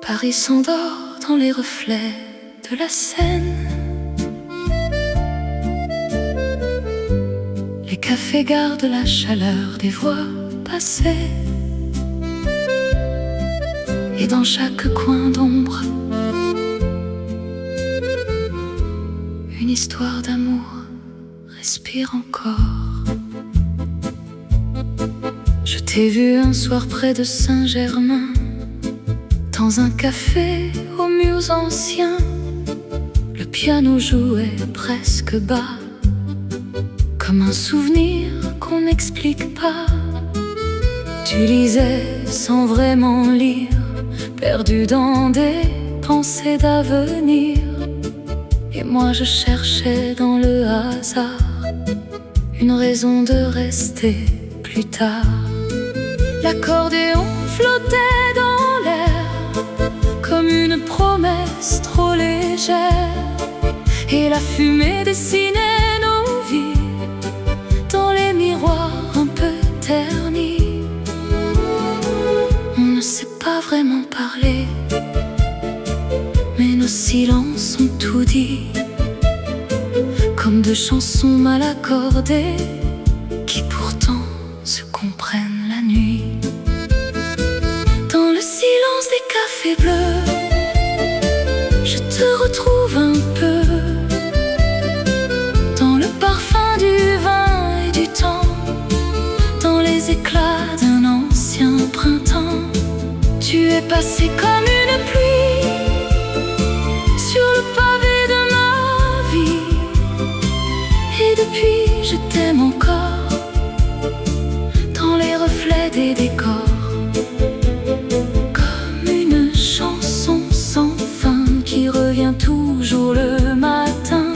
Paris s'endort dans les reflets de la Seine. Les cafés gardent la chaleur des voix passées. Et dans chaque coin d'ombre, une histoire d'amour respire encore. Je t'ai vu un soir près de Saint-Germain, dans un café aux murs anciens. Le piano jouait presque bas, comme un souvenir qu'on n'explique pas. Tu lisais sans vraiment lire, perdu dans des pensées d'avenir. Et moi je cherchais dans le hasard une raison de rester plus tard. L'accordéon flottait dans l'air comme une promesse trop légère, et la fumée dessinait nos vies dans les miroirs un peu ternis. On ne sait pas vraiment parler, mais nos silences ont tout dit, comme deux chansons mal accordées qui pourtant se comprennent la nuit. Dans le silence des cafés bleus, je te retrouve un peu, dans le parfum du vin et du temps, dans les éclats d'un ancien printemps. Tu es passé comme une pluie sur le pavé de ma vie, et depuis je t'aime encore, dans les reflets des décors. Comme une chanson sans fin qui revient toujours le matin,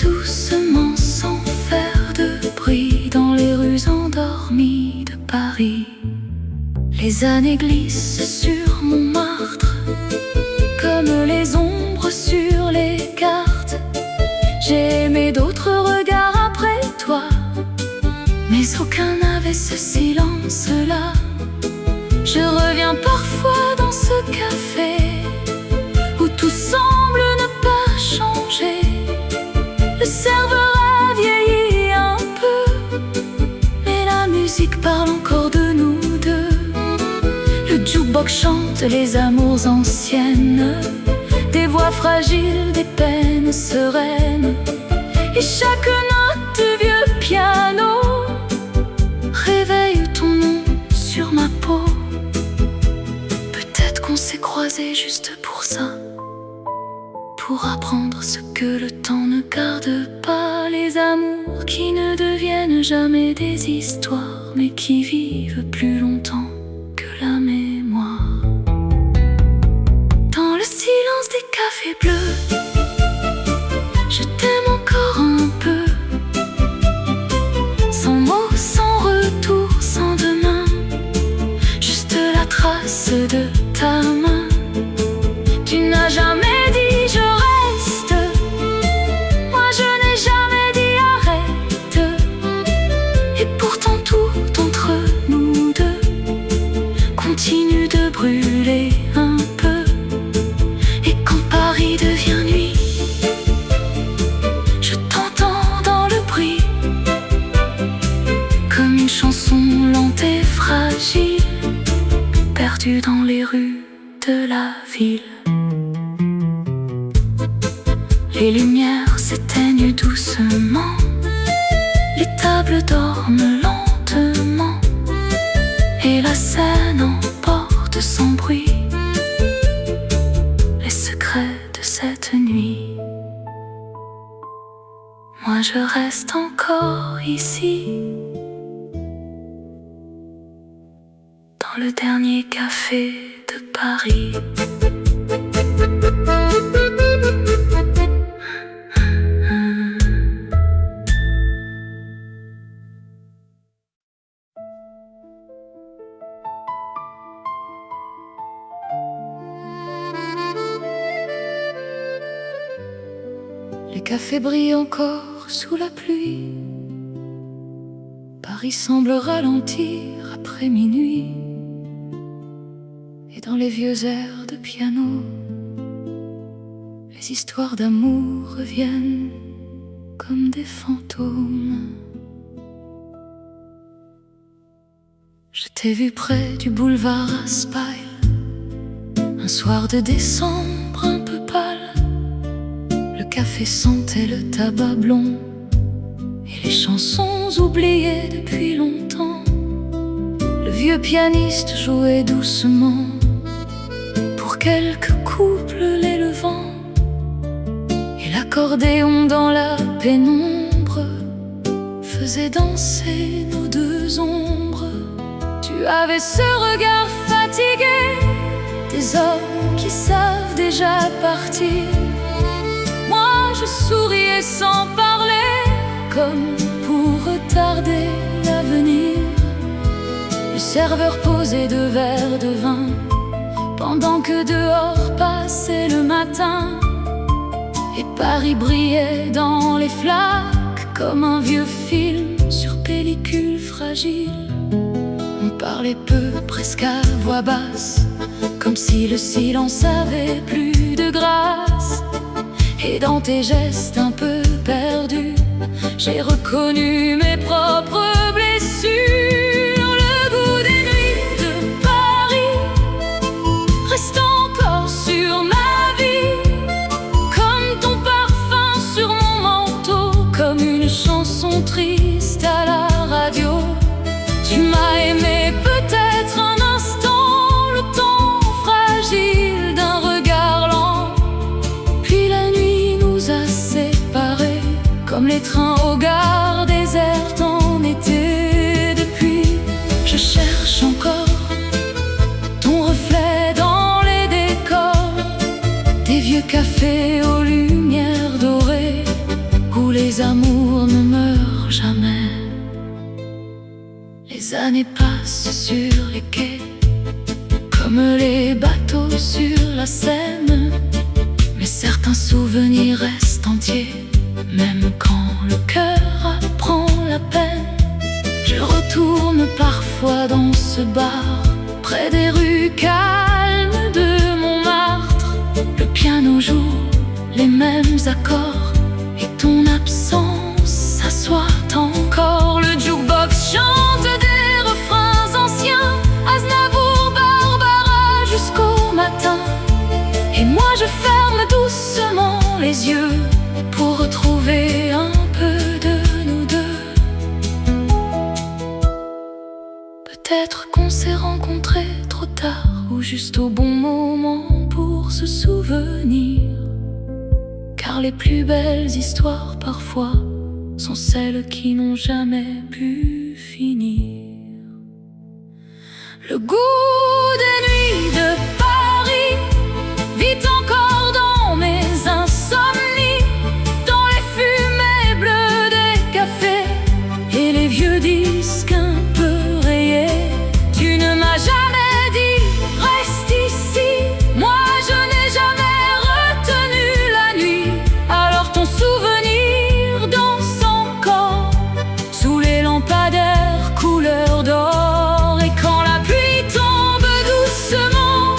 doucement sans faire de bruit, dans les rues endormies de Paris. Les années glissent sur Montmartre comme les ombres sur les cartes. J'ai aimé d'autres regards après toi, mais aucun n'avait ce silence-là. Je reviens parfois dans ce café où tout semble ne pas changer. Le serveur a vieilli un peu, mais la musique parle encore de nous deux. Le jukebox chante les amours anciennes, des voix fragiles, des peines sereines, et chaque note du vieux piano réveille ton nom sur ma peau. Peut-être qu'on s'est croisés juste pour ça, pour apprendre ce que le temps ne garde pas. Les amours qui ne deviennent jamais des histoires, mais qui vivent plus longtemps que la mémoire. Dans le silence des cafés bleus, je t'aime encore un peu, sans mots, sans retour, sans demain, juste la trace de ta main. Tu n'as jamais dit je reste, moi je n'ai jamais dit arrête, et pourtant tout entre nous deux continue de brûler un peu. Et quand Paris devient nuit, je t'entends dans le bruit, comme une chanson lente et fragile, perdue dans les rues de la ville. Les lumières s'éteignent doucement, les tables dorment lentement, et la scène emporte sans bruit les secrets de cette nuit. Moi je reste encore ici, dans le dernier café de Paris. Les cafés brillent encore sous la pluie, Paris semble ralentir après minuit, Et dans les vieux airs de piano, les histoires d'amour reviennent comme des fantômes. Je t'ai vu près du boulevard Raspail, un soir de décembre un peu pâle. Le café sentait le tabac blond et les chansons oubliées depuis longtemps. Le vieux pianiste jouait doucement pour quelques couples l'élevant, et l'accordéon dans la pénombre faisait danser nos deux ombres. Tu avais ce regard fatigué des hommes qui savent déjà partir. Moi je souriais sans parler, comme pour retarder l'avenir. Le serveur posait 2 verres de vin pendant que dehors passait le matin, et Paris brillait dans les flaques comme un vieux film sur pellicule fragile. On parlait peu, presque à voix basse, comme si le silence avait plus de grâce. Et dans tes gestes un peu perdus, j'ai reconnu mes propres blessures. Le goût des nuits de Paris reste encore sur ma vie, comme ton parfum sur mon manteau, comme une chanson triste à la radio. Tu m'as aimé peut-être un instant, le temps fragile d'un regard lent, puis la nuit nous a séparés, comme les trains aux gares désertes en été. Depuis, je cherche encore ton reflet dans les décors des vieux cafés aux lumières dorées, où les amours ne meurent jamais. Les années passent sur les quais, comme les bateaux sur la Seine, mais certains souvenirs restent entiers, même quand le cœur apprend la peine. Je retourne parfois dans ce bar, près des rues calmes de Montmartre. Le piano joue les mêmes accords, et ton absence s'assoit encore. Le jukebox chante des refrains anciens, Aznavour, Barbara jusqu'au matin. Et moi je ferme doucement les yeux pour retrouver un peu de nous deux. Peut-être qu'on s'est rencontrés trop tard, ou juste au bon moment pour se souvenir, car les plus belles histoires parfois sont celles qui n'ont jamais pu finir. Le goût des nuits de Paris vit encore dans mes insomnies, dans les fumées bleues des cafés et les vieux disques un peu rayés. Tu ne m'as jamais dit reste ici, moi je n'ai jamais retenu la nuit. Alors ton souvenir danse encore sous les lampadaires couleur d'or. Et quand la pluie tombe doucement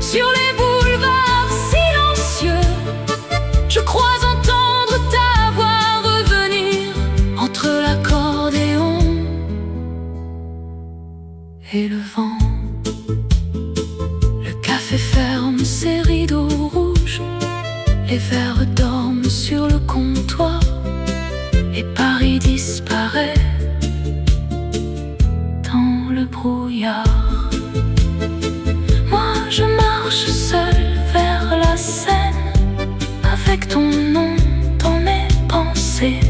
sur les boulevards silencieux, je crois entendre ta voix revenir entre l'accordéon et le vent. Le café ferme ses rideaux rouges, les verres dorment sur le comptoir, et Paris disparaît dans le brouillard. Moi je marche seule vers la Seine, avec ton nom dans mes pensées,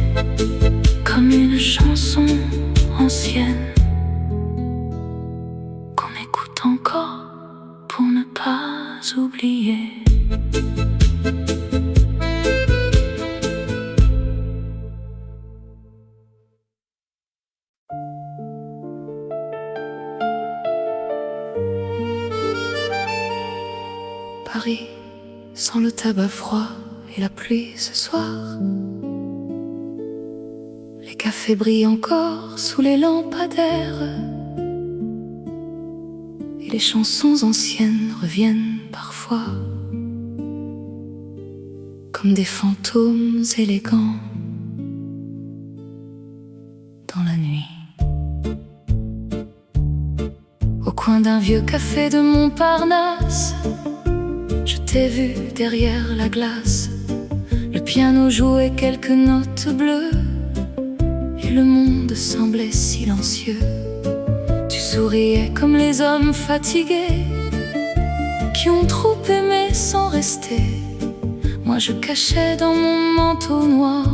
comme une chanson ancienne qu'on écoute encore pour ne pas oublier. Paris, sans le tabac froid et la pluie ce soir. Les cafés brillent encore sous les lampadaires, et les chansons anciennes reviennent parfois comme des fantômes élégants dans la nuit. Au coin d'un vieux café de Montparnasse, je t'ai vu derrière la glace. Le piano jouait quelques notes bleues et le monde semblait silencieux. Tu souriais comme les hommes fatigués qui ont trop aimé sans rester. Moi je cachais dans mon manteau noir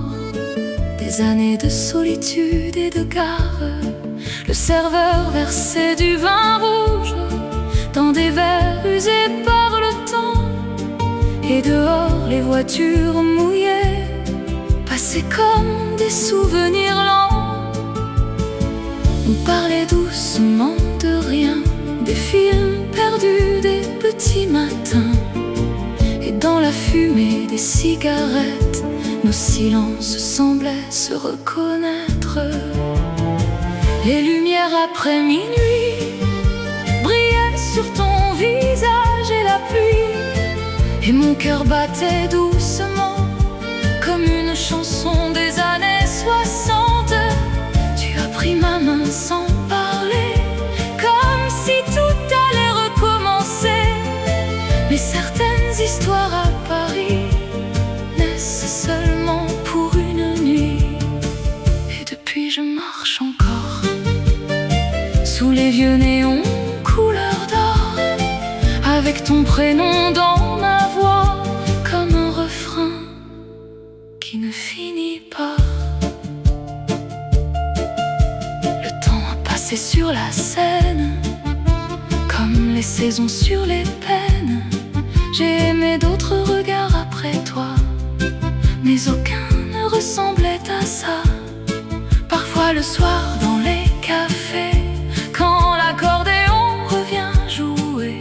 des années de solitude et de gare. Le serveur versait du vin rouge dans des verres usés par le temps. Et dehors les voitures mouillées passaient comme des souvenirs lents. On parlait doucement de rien, des films perdus, des petits matins. Et dans la fumée des cigarettes, nos silences semblaient se reconnaître. Les lumières après minuit brillaient sur ton visage et la pluie. Et mon cœur battait doucement comme une chanson des années 60. Tu as pris ma main sans parler, comme si tout allait recommencer. Mais certaines histoires à Paris naissent seulement pour une nuit. Et depuis je marche encore sous les vieux néons couleur d'or, avec ton prénom dans ma voix, comme un refrain qui ne finit pas. Le temps a passé sur la scène, comme les saisons sur les peines. J'ai aimé d'autres regards après toi, mais aucun ne ressemblait à ça. Parfois le soir dans les cafés, quand l'accordéon revient jouer,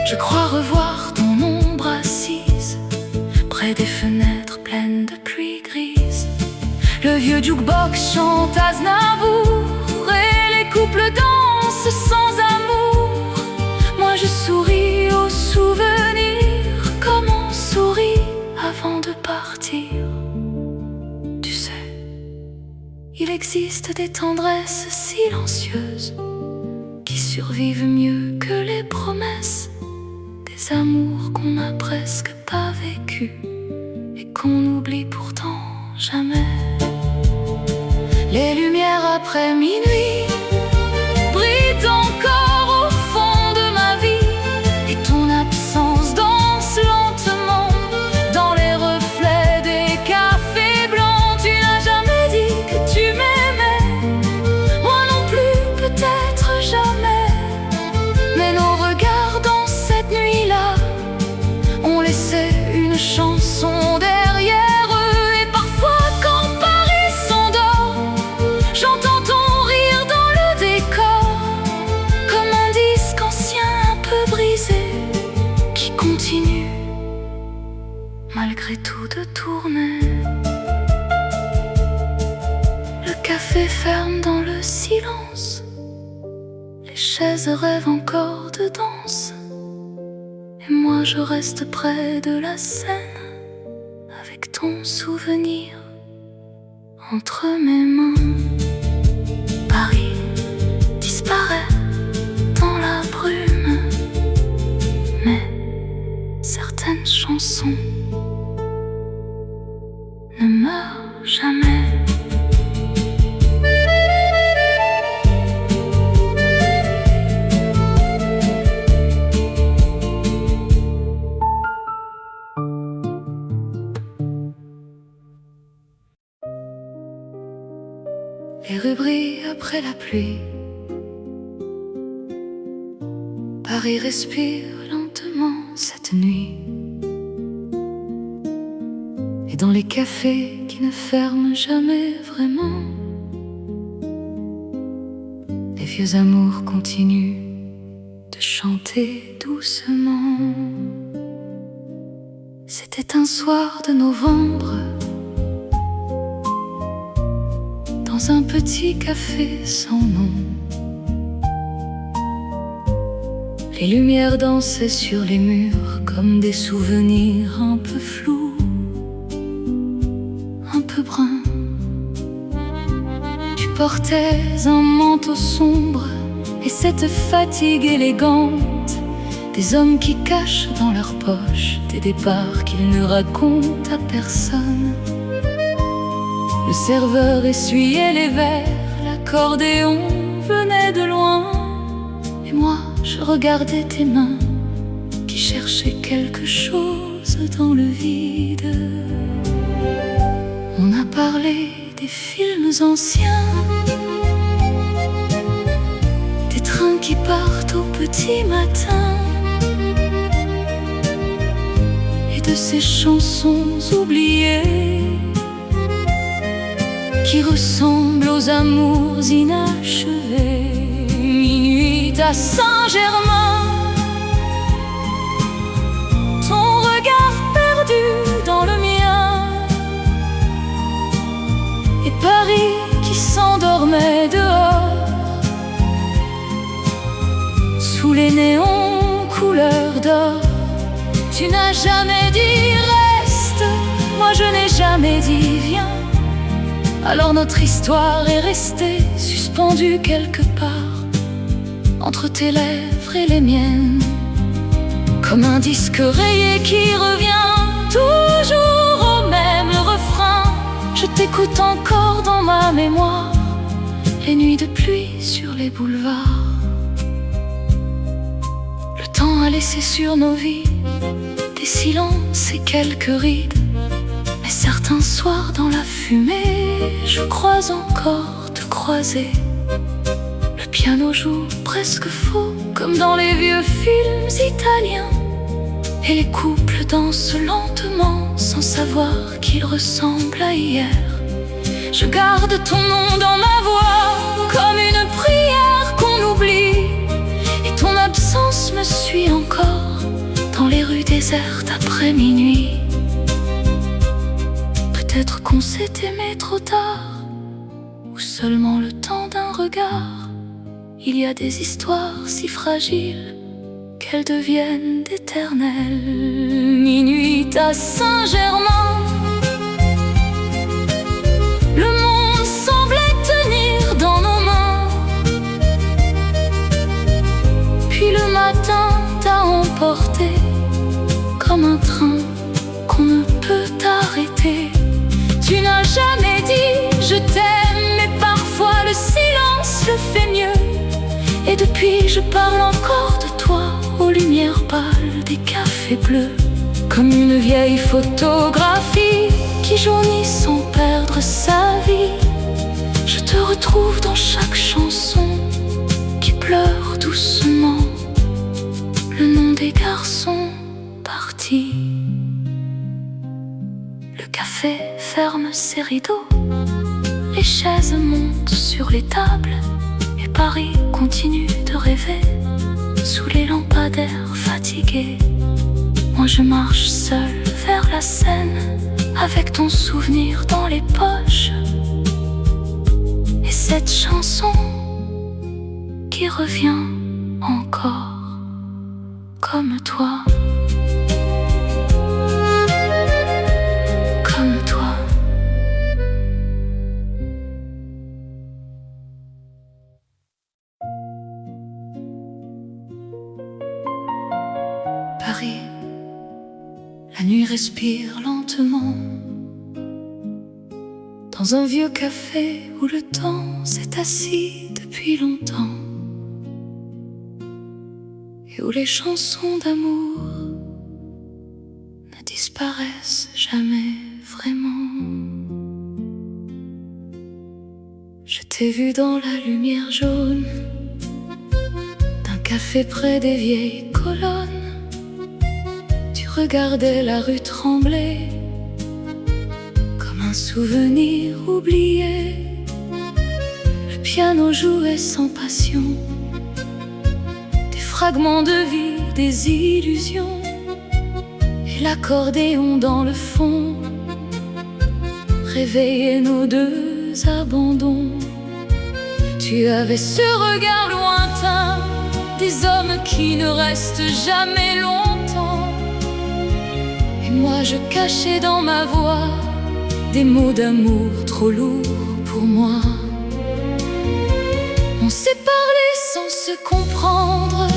je crois revoir ton ombre assise près des fenêtres pleines de pluie grise. Le vieux jukebox chante Aznavour et les couples dansent sans amour. Moi je souris aux souvenirs comme on sourit avant de partir. Tu sais, il existe des tendresses silencieuses qui survivent mieux que les promesses, des amours qu'on n'a presque pas vécu et qu'on oublie pourtant jamais. Les lumières après minuit brillent encore au fond de ma vie, et ton absence danse lentement dans les reflets des cafés blancs. Tu n'as jamais dit que tu m'aimais, moi non plus peut-être jamais. Mais nos regards dans cette nuit-là ont laissé une chanson derrière eux. Et parfois quand Paris s'endort, j'entends ton rire dans le décor, comme un disque ancien un peu brisé qui continue malgré tout de tourner. Le café ferme dans le silence, les chaises rêvent encore de danse, et moi je reste près de la scène avec ton souvenir entre mes mains. Paris disparaît dans la brume, mais certaines chansons ne meurent jamais. Les rues brillent après la pluie, Paris respire lentement cette nuit. Et dans les cafés qui ne ferment jamais vraiment, les vieux amours continuent de chanter doucement. C'était un soir de novembre, dans un petit café sans nom. Les lumières dansaient sur les murs comme des souvenirs un peu flous, un peu bruns. Tu portais un manteau sombre et cette fatigue élégante des hommes qui cachent dans leurs poches des départs qu'ils ne racontent à personne. Le serveur essuyait les verres, l'accordéon venait de loin, et moi je regardais tes mains qui cherchaient quelque chose dans le vide. On a parlé des films anciens, des trains qui partent au petit matin, et de ces chansons oubliées qui ressemblent aux amours inachevés. Minuit à Saint-Germain, ton regard perdu dans le mien, et Paris qui s'endormait dehors sous les néons couleur d'or. Tu n'as jamais dit reste, moi je n'ai jamais dit viens. Alors notre histoire est restée suspendue quelque part entre tes lèvres et les miennes, comme un disque rayé qui revient toujours au même refrain. Je t'écoute encore dans ma mémoire, les nuits de pluie sur les boulevards. Le temps a laissé sur nos vies des silences et quelques rides, mais certains soirs dans la fumée, je crois encore te croiser. Le piano joue presque faux, comme dans les vieux films italiens, et les couples dansent lentement sans savoir qu'ils ressemblent à hier. Je garde ton nom dans ma voix comme une prière qu'on oublie, et ton absence me suit encore dans les rues désertes après minuit. Peut-être qu'on s'est aimé trop tard, ou seulement le temps d'un regard. Il y a des histoires si fragiles qu'elles deviennent éternelles. Minuit à Saint-Germain, le monde semblait tenir dans nos mains, puis le matin t'a emporté comme un train qu'on ne peut arrêter. Tu n'as jamais dit je t'aime, mais parfois le silence le fait mieux. Et depuis je parle encore de toi aux lumières pâles des cafés bleus, comme une vieille photographie qui jaunit sans perdre sa vie. Je te retrouve dans chaque chanson qui pleure doucement le nom des garçons partis. Le café ferme ses rideaux, les chaises montent sur les tables, et Paris continue de rêver sous les lampadaires fatigués. Moi je marche seul vers la Seine, avec ton souvenir dans les poches, et cette chanson qui revient encore comme toi. Comme toi. Paris, la nuit respire lentement dans un vieux café où le temps s'est assis depuis longtemps, et où les chansons d'amour ne disparaissent jamais vraiment. Je t'ai vu dans la lumière jaune d'un café près des vieilles colonnes. Tu regardais la rue trembler comme un souvenir oublié. Le piano jouait sans passion des fragments de vie, des illusions, et l'accordéon dans le fond réveillait nos deux abandons. Tu avais ce regard lointain des hommes qui ne restent jamais longtemps. Et moi je cachais dans ma voix des mots d'amour trop lourds pour moi. On s'est parlé sans se comprendre,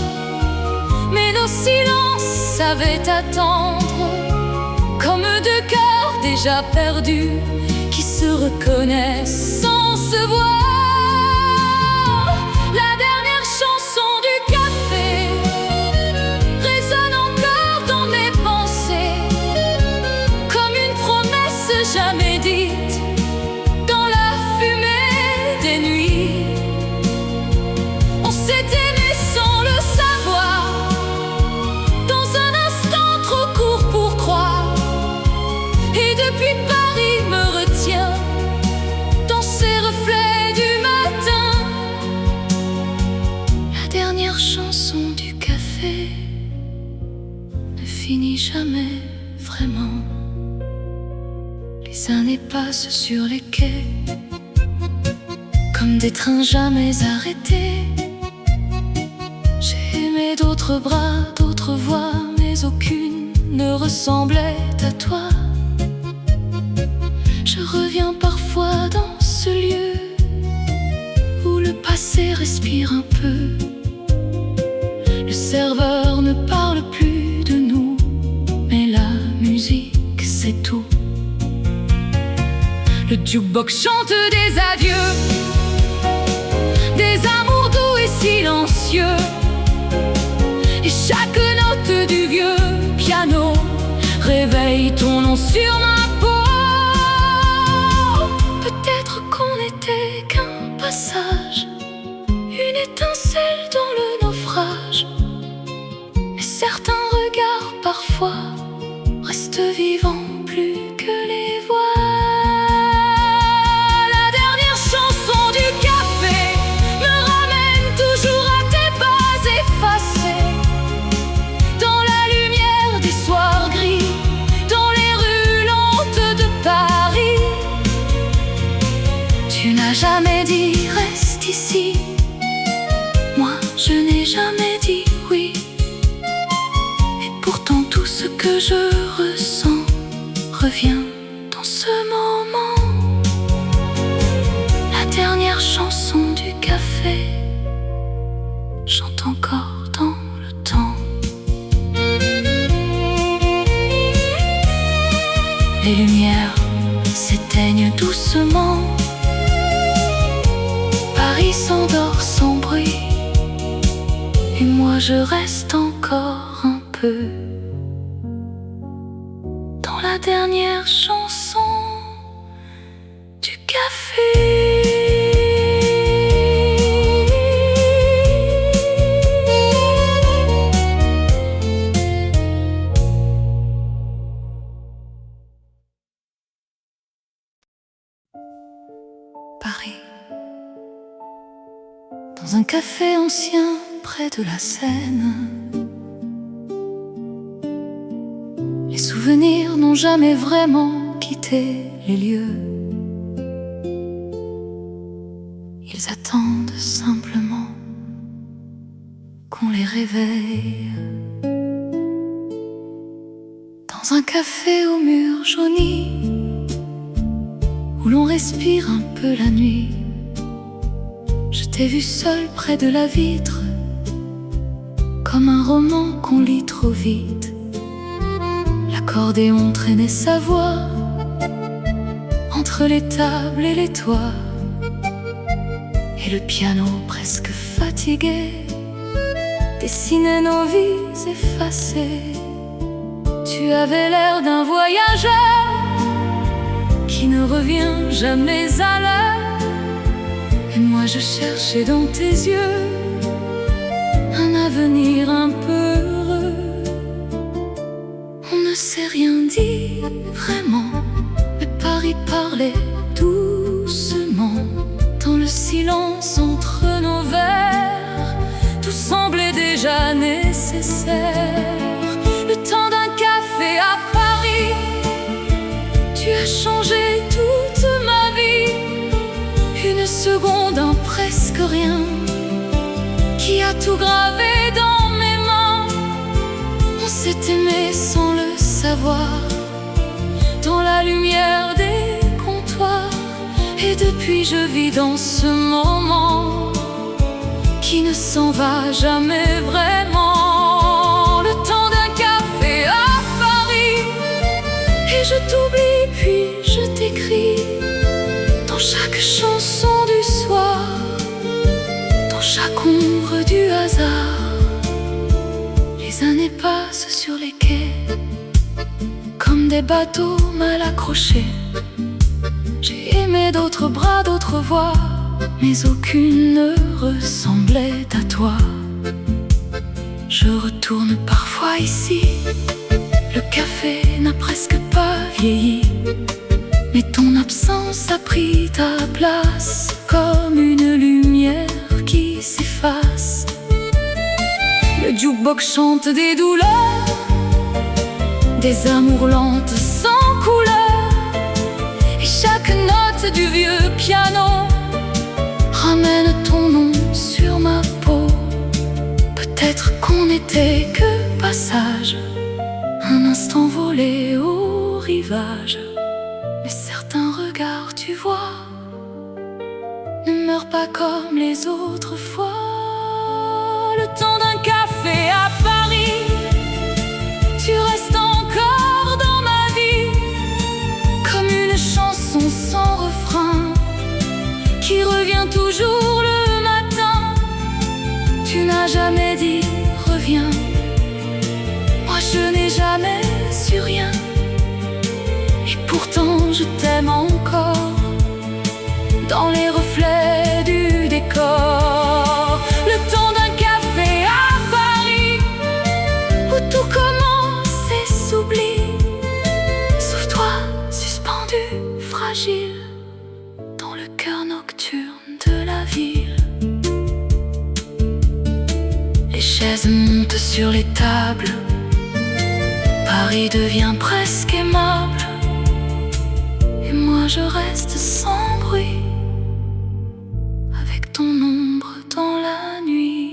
mais nos silences savaient attendre, comme deux cœurs déjà perdus qui se reconnaissent sans se voir. La dernière chanson du café résonne encore dans mes pensées, comme une promesse jamais dite dans la fumée des nuits. On s'est aimé sans le savoir, dans un instant trop court pour croire. Et depuis Paris me retient dans ses reflets du matin. La dernière chanson du café ne finit jamais vraiment. Les années passent sur les quais, comme des trains jamais arrêtés. J'ai aimé d'autres bras, d'autres voix, mais aucune ne ressemblait à toi. Je reviens parfois dans ce lieu où le passé respire un peu. Le serveur ne parle plus de nous, mais la musique c'est tout. Le jukebox chante des adieux, des amours doux et silencieux. Et chaque note du vieux piano réveille ton nom sur ma peau. Peut-être qu'on n'était qu'un passage, une étincelle dans le naufrage. Mais certains regards parfois restent vivants plus que les voix. La dernière chanson du café me ramène toujours à tes pas effacés, dans la lumière des soirs gris, dans les rues lentes de Paris. Tu n'as jamais dit reste ici, moi je n'ai jamais dit oui. Et pourtant tout ce que je ressens revient dans ce moment. La dernière chanson du café chante encore dans le temps. Les lumières s'éteignent doucement, Paris s'endort sans bruit, et moi je reste encore un peu dans la dernière chanson du café. Paris, dans un café ancien près de la Seine. Les souvenirs n'ont jamais vraiment quitté les lieux. Ils attendent simplement qu'on les réveille. Dans un café aux murs jaunis, où l'on respire un peu la nuit, je t'ai vu seul près de la vitre, comme un roman qu'on lit trop vite. L'accordéon traînait sa voix entre les tables et les toits, et le piano presque fatigué dessinait nos vies effacées. Tu avais l'air d'un voyageur qui ne revient jamais à l'heure, et moi je cherchais dans tes yeux un avenir un peu heureux. On ne s'est rien dit vraiment, mais Paris parlait doucement. Dans le silence entre nos verres, tout semblait déjà nécessaire. Le temps d'un café à Paris, tu as changé toute ma vie. Une seconde, un presque rien, qui a tout gravé s'est aimé sans le savoir, dans la lumière des comptoirs. Et depuis je vis dans ce moment qui ne s'en va jamais vraiment. Le temps d'un café à Paris, et je t'oublie puis je t'écris dans chaque chanson du soir, dans chaque ombre du hasard. Les années passent sur les quais comme des bateaux mal accrochés. J'ai aimé d'autres bras, d'autres voix, mais aucune ne ressemblait à toi. Je retourne parfois ici, le café n'a presque pas vieilli, mais ton absence a pris ta place comme une lumière qui s'efface. Le jukebox chante des douleurs, des amours lentes sans couleur, et chaque note du vieux piano ramène ton nom sur ma peau. Peut-être qu'on n'était que passage, un instant volé au rivage, mais certains regards tu vois ne meurent pas comme les autres fois. Le temps d'un café à Paris, tu restes encore dans ma vie, comme une chanson sans refrain qui revient toujours le matin. Tu n'as jamais dit reviens, moi je n'ai jamais su rien, et pourtant je t'aime encore dans les reflets du décor. Le temps d'un café à Paris, où tout commence et s'oublie, sauve-toi suspendu, fragile, dans le cœur nocturne de la ville. Les chaises montent sur les tables, Paris devient presque aimable, et moi je reste sans bruit, avec ton ombre dans la nuit.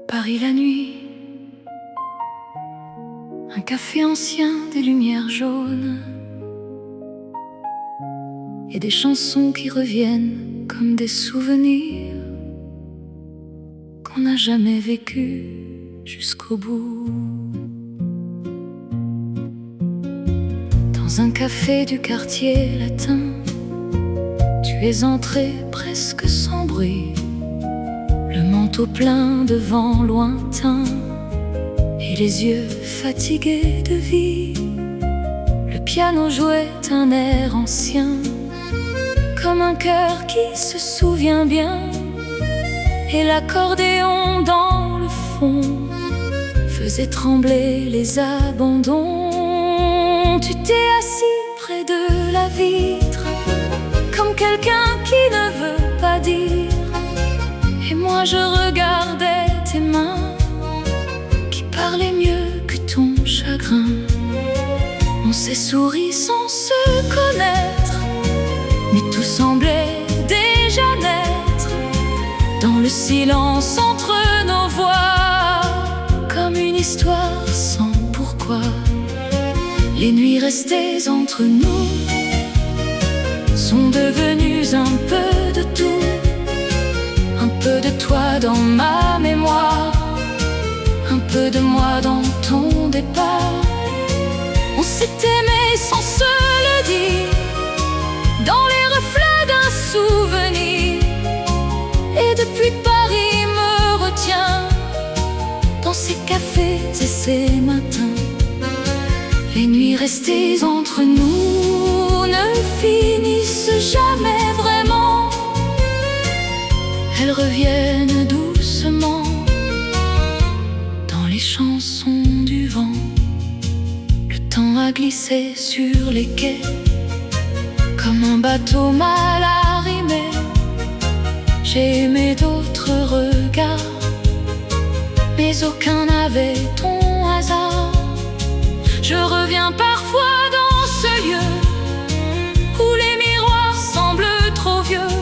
Paris la nuit, un café ancien, des lumières jaunes et des chansons qui reviennent comme des souvenirs qu'on n'a jamais vécu jusqu'au bout. Dans un café du quartier latin, tu es entré presque sans bruit, le manteau plein de vent lointain et les yeux fatigués de vie. Le piano jouait un air ancien, comme un cœur qui se souvient bien, et l'accordéon dans le fond faisait trembler les abandons. Tu t'es assis près de la vitre, comme quelqu'un qui ne veut pas dire, et moi je regardais tes mains qui parlaient mieux que ton chagrin. On s'est souri sans se connaître, mais tout semblait déjà naître dans le silence entre nos voix, comme une histoire sans pourquoi. Les nuits restées entre nous sont devenues un peu de tout, un peu de toi dans ma mémoire, un peu de moi dans ton départ. On s'est aimé sans se le dire, dans les reflets d'un souvenir, et depuis Paris me retient dans ces cafés et ces matins. Les nuits restées entre nous ne finissent jamais vraiment, elles reviennent doucement dans les chansons du vent. Le temps a glissé sur les quais comme un bateau mal arrimé. J'ai aimé d'autres regards, mais aucun n'avait ton hasard. Je reviens parfois dans ce lieu où les miroirs semblent trop vieux.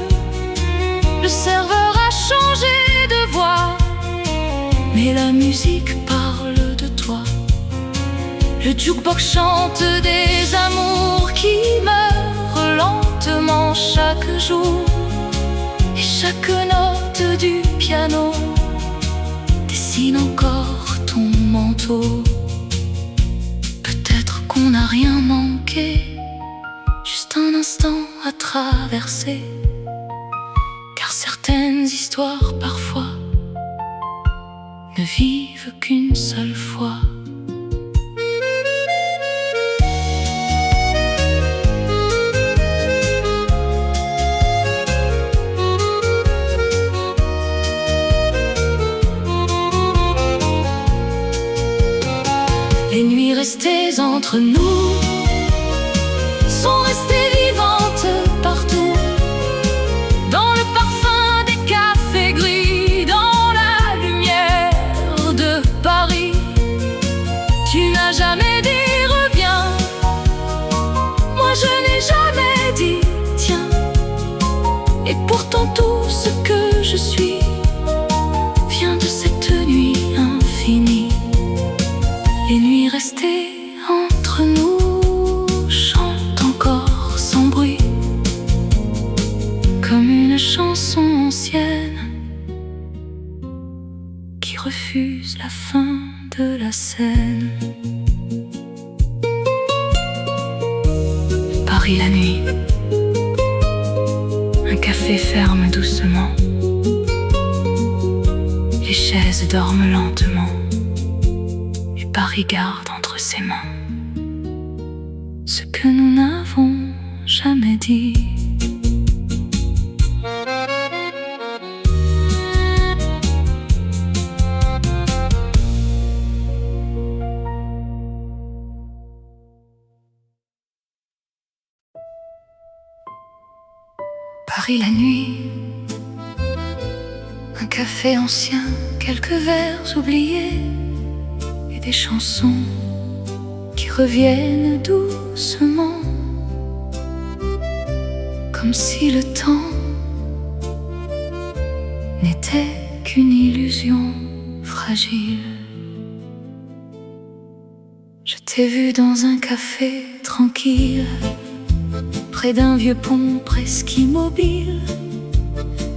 Le serveur a changé de voix, mais la musique parle de toi. Le jukebox chante des amours qui meurent lentement chaque jour. Et chaque note du piano dessine encore ton manteau. Peut-être qu'on n'a rien manqué, juste un instant à traverser. Car certaines histoires parfois ne vivent qu'une seule fois. Les nuits restées entre nous sont restées vivantes partout, dans le parfum des cafés gris, dans la lumière de Paris. Tu n'as jamais dit reviens, moi je n'ai jamais dit tiens. Et pourtant tout ce que je suis vient de cette nuit infinie. Les nuits restées entre nous chantent encore sans bruit, comme une chanson ancienne qui refuse la fin de la scène. Paris la nuit, un café ferme doucement, les chaises dorment lentement. Paris garde entre ses mains ce que nous n'avons jamais dit. Paris la nuit, un café ancien, quelques vers oubliés, des chansons qui reviennent doucement, comme si le temps n'était qu'une illusion fragile. Je t'ai vu dans un café tranquille, près d'un vieux pont presque immobile.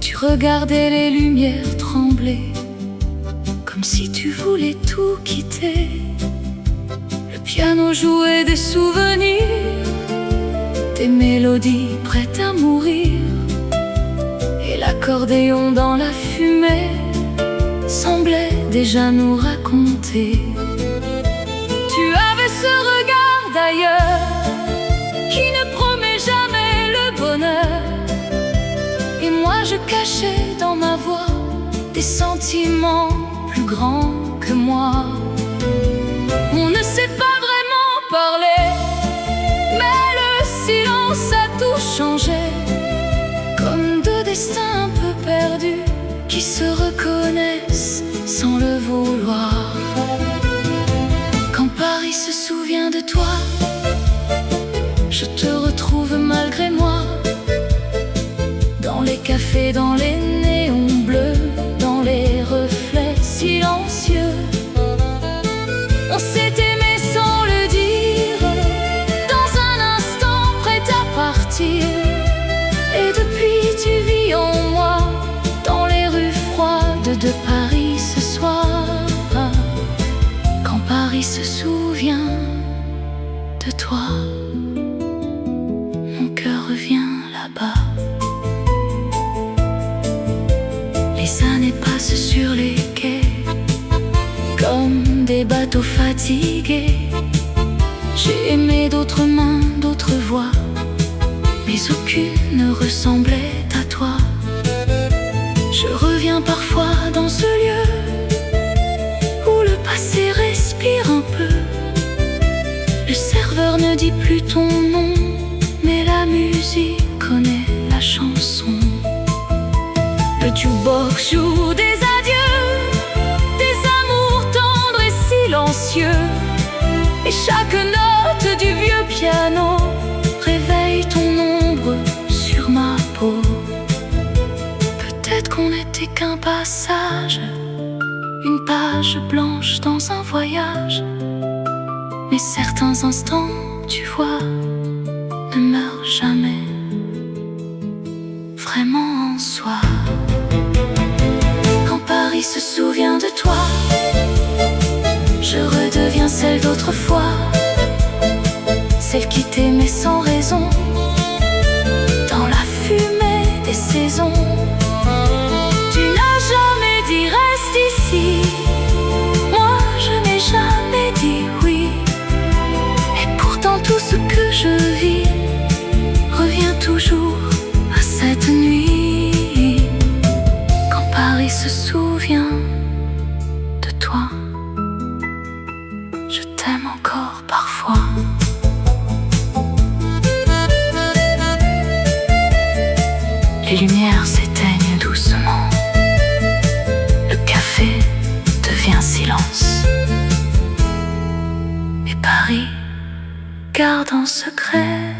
Tu regardais les lumières trembler, comme si tu voulais tout quitter. Le piano jouait des souvenirs, des mélodies prêtes à mourir. Et l'accordéon dans la fumée semblait déjà nous raconter. Tu avais ce regard d'ailleurs qui ne promet jamais le bonheur. Et moi je cachais dans ma voix des sentiments plus grand que moi. On ne sait pas vraiment parler, mais le silence a tout changé, comme deux destins un peu perdus qui se reconnaissent sans le vouloir. Quand Paris se souvient de toi, je te retrouve malgré moi, dans les cafés, dans les néons bleus, dans les reflets silencieux. On s'est aimé sans le dire, dans un instant prêt à partir. Et depuis tu vis en moi, dans les rues froides de Paris ce soir. Quand Paris se souvient de toi, mon cœur revient là-bas. Les années passent sur les quais, comme des bateaux fatigués. J'ai aimé d'autres mains, d'autres voix, mais aucune ne ressemblait à toi. Je reviens parfois dans ce lieu où le passé respire un peu. Le serveur ne dit plus ton nom, mais la musique connaît la chanson. Le jukebox joue des adieux, des amours tendres et silencieux. Et chaque passage, une page blanche dans un voyage. Mais certains instants, tu vois, ne meurent jamais vraiment en soi. Quand Paris se souvient de toi, je redeviens celle d'autrefois, celle qui t'aimait sans raison, dans la fumée des saisons. Tu n'as jamais dit reste ici, moi je n'ai jamais dit oui. Et pourtant tout ce que je vis revient toujours à cette nuit. Quand Paris se souvient de toi, je t'aime encore parfois. Les lumières s'éteignent doucement, le café devient silence, et Paris garde en secret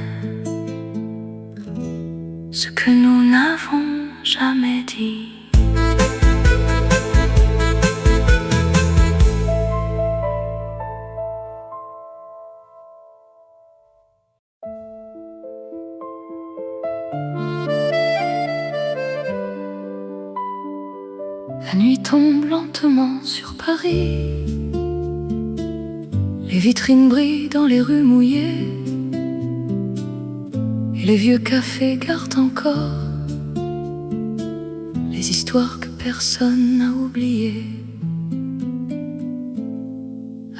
ce que nous n'avons jamais dit. La nuit tombe lentement sur Paris, les vitrines brillent dans les rues mouillées, et les vieux cafés gardent encore les histoires que personne n'a oubliées.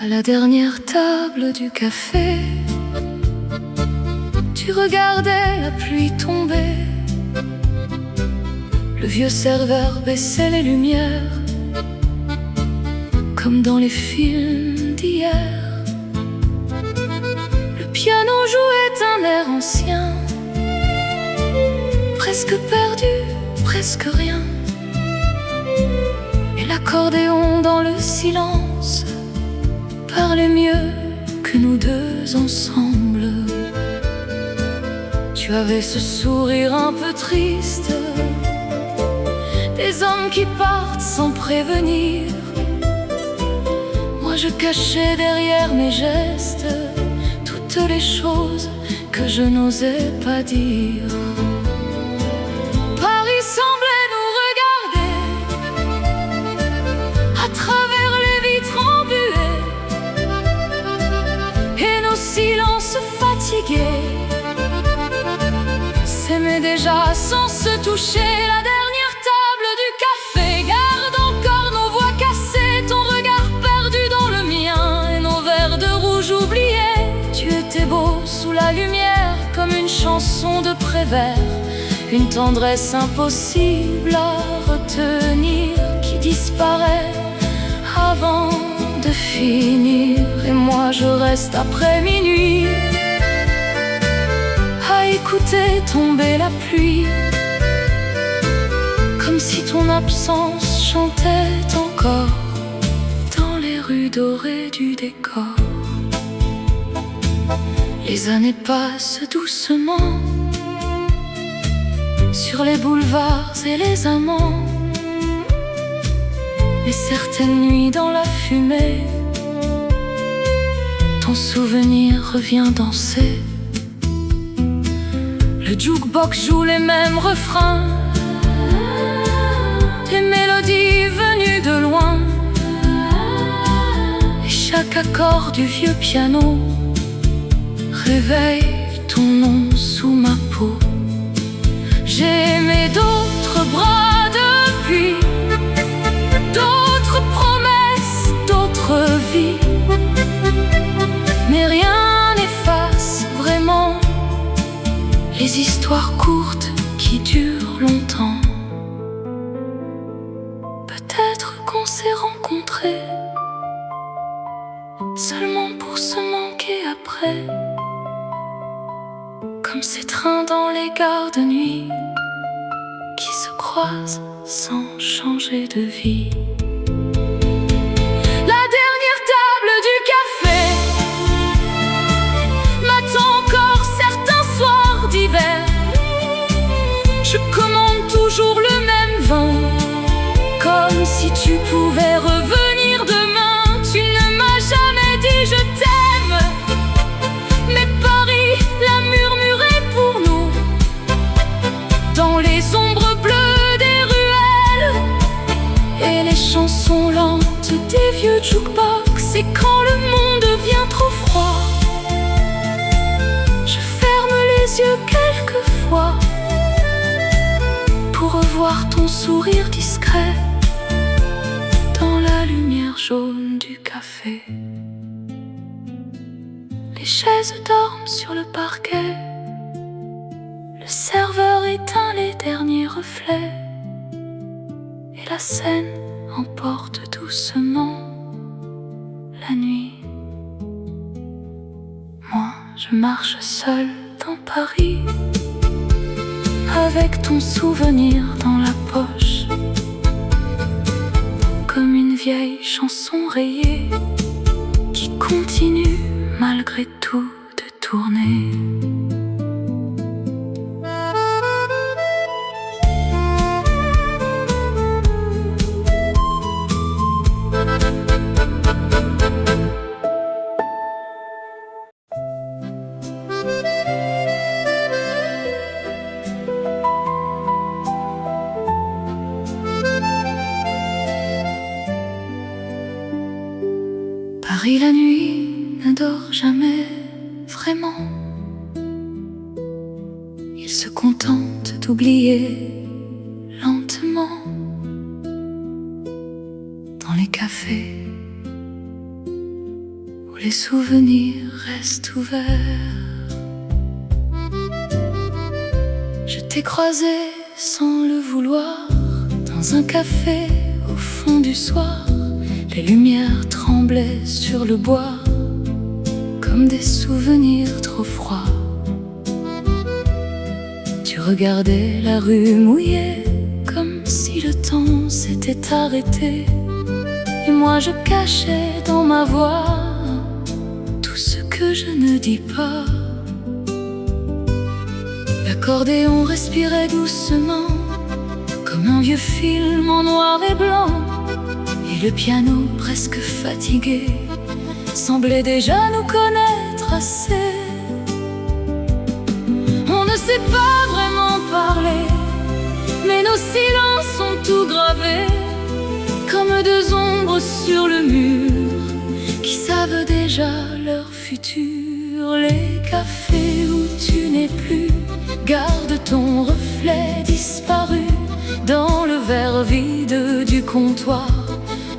À la dernière table du café, tu regardais la pluie tomber. Le vieux serveur baissait les lumières, comme dans les films d'hier. Le piano jouait un air ancien, presque perdu, presque rien. Et l'accordéon dans le silence parlait mieux que nous deux ensemble. Tu avais ce sourire un peu triste, des hommes qui partent sans prévenir. Moi je cachais derrière mes gestes toutes les choses que je n'osais pas dire. Paris semblait nous regarder à travers les vitres embuées, et nos silences fatigués s'aimaient déjà sans se toucher. La dernière table du café garde encore nos voix cassées, ton regard perdu dans le mien et nos verres de rouge oubliés. Tu étais beau sous la lumière comme une chanson de Prévert, une tendresse impossible à retenir qui disparaît avant de finir. Et moi je reste après minuit à écouter tomber la pluie, comme si ton absence chantait encore dans les rues dorées du décor. Les années passent doucement sur les boulevards et les amants, mais certaines nuits dans la fumée, ton souvenir revient danser. Le jukebox joue les mêmes refrains, des mélodies venues de loin, et chaque accord du vieux piano réveille ton nom sous ma peau. J'ai aimé d'autres bras depuis, d'autres promesses, d'autres vies, mais rien n'efface vraiment les histoires courtes qui durent longtemps. Peut-être qu'on s'est rencontrés seulement pour se manquer après, comme ces trains dans les gares de nuit qui se croisent sans changer de vie. La dernière table du café m'attend encore certains soirs d'hiver. Je commande toujours le même vin pouvait revenir demain. Tu ne m'as jamais dit je t'aime, mais Paris l'a murmuré pour nous, dans les ombres bleues des ruelles et les chansons lentes des vieux jukebox. Et quand le monde devient trop froid, je ferme les yeux quelquefois pour revoir ton sourire discret dans la lumière jaune du café. Les chaises dorment sur le parquet, le serveur éteint les derniers reflets, et la scène emporte doucement la nuit. Moi, je marche seule dans Paris, avec ton souvenir dans la poche, comme une vieille chanson rayée qui continue malgré tout de tourner. Paris la nuit ne dort jamais vraiment. Il se contente d'oublier lentement dans les cafés où les souvenirs restent ouverts. Je t'ai croisé sans le vouloir dans un café au fond du soir. Les lumières tremblaient sur le bois comme des souvenirs trop froids. Tu regardais la rue mouillée comme si le temps s'était arrêté. Et moi je cachais dans ma voix tout ce que je ne dis pas. L'accordéon respirait doucement comme un vieux film en noir et blanc. Et le piano, presque fatigué, semblait déjà nous connaître assez. On ne sait pas vraiment parler, mais nos silences sont tout gravés comme deux ombres sur le mur qui savent déjà leur futur. Les cafés où tu n'es plus gardent ton reflet disparu dans le verre vide du comptoir.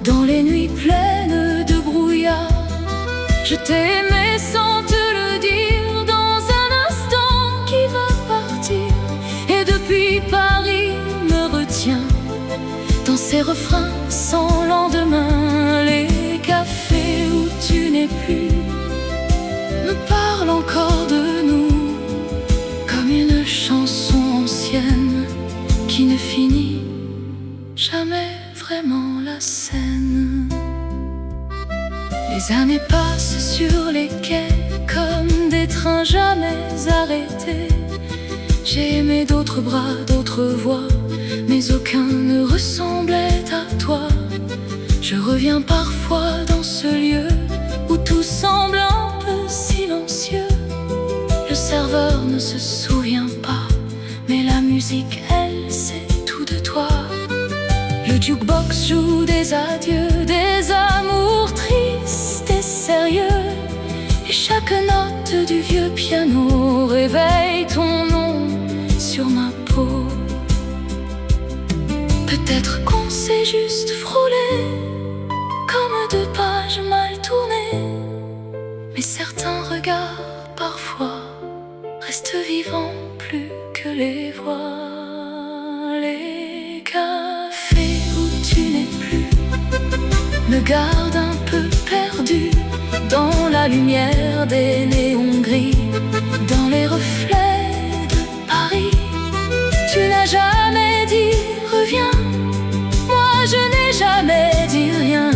Dans les nuits pleines de brouillard, je t'ai aimé sans te le dire, dans un instant qui va partir. Et depuis Paris me retient dans ses refrains sans lendemain. Les cafés où tu n'es plus me parlent encore de nous, comme une chanson ancienne qui ne finit jamais vraiment la scène. Les années passent sur les quais comme des trains jamais arrêtés. J'ai aimé d'autres bras, d'autres voix, mais aucun ne ressemblait à toi. Je reviens parfois dans ce lieu où tout semble un peu silencieux. Le serveur ne se souvient pas, mais la musique, elle, sait tout de toi. Le jukebox joue des adieux, des amours tristes et sérieux. Et chaque note du vieux piano réveille ton nom sur ma peau. Peut-être qu'on s'est juste frôlé comme deux pages mal tournées, mais certains regards parfois restent vivants plus que les voix. Les cafés où tu n'es plus me gardent un peu perdu dans la lumière des néons gris, dans les reflets de Paris. Tu n'as jamais dit reviens, moi je n'ai jamais dit rien.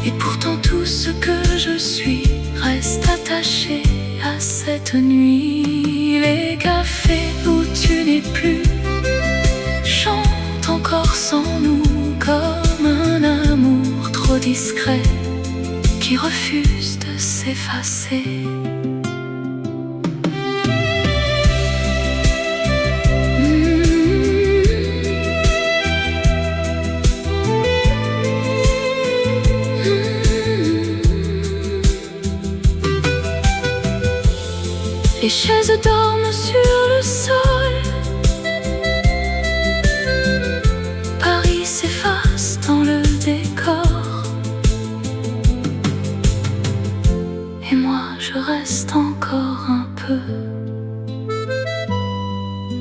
Et pourtant tout ce que je suis reste attaché à cette nuit. Les cafés où tu n'es plus chantent encore sans nous comme un discret qui refuse de s'effacer. Les chaises dorment sur le sol. Paris s'efface dans le décor. Et moi je reste encore un peu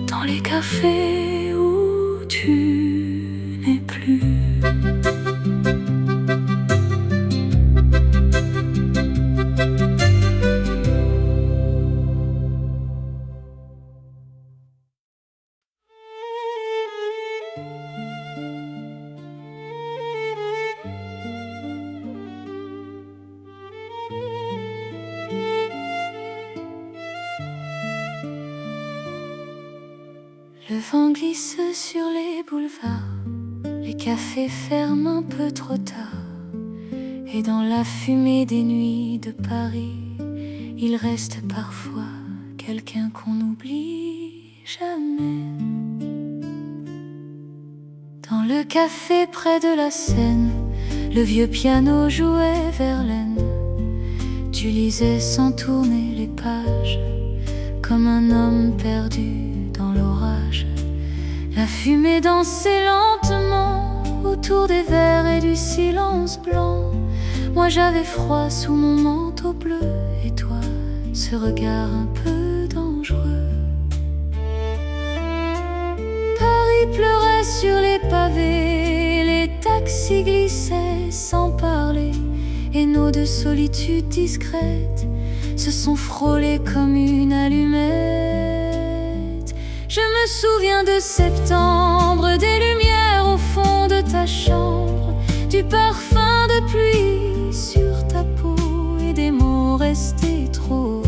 dans les cafés où tu n'es plus. Le vent glisse sur les boulevards, les cafés ferment un peu trop tard. Et dans la fumée des nuits de Paris, il reste parfois quelqu'un qu'on n'oublie jamais. Dans le café près de la Seine, le vieux piano jouait Verlaine. Tu lisais sans tourner les pages, comme un homme perdu dans l'orage. La fumée dansait lentement autour des verres et du silence blanc. Moi j'avais froid sous mon manteau bleu, et toi, ce regard un peu dangereux. Paris pleurait sur les pavés, les taxis glissaient sans parler, et nos deux solitudes discrètes se sont frôlées comme une allumette. Je me souviens de septembre, des lumières au fond de ta chambre, du parfum de pluie sur ta peau et des mots restés trop.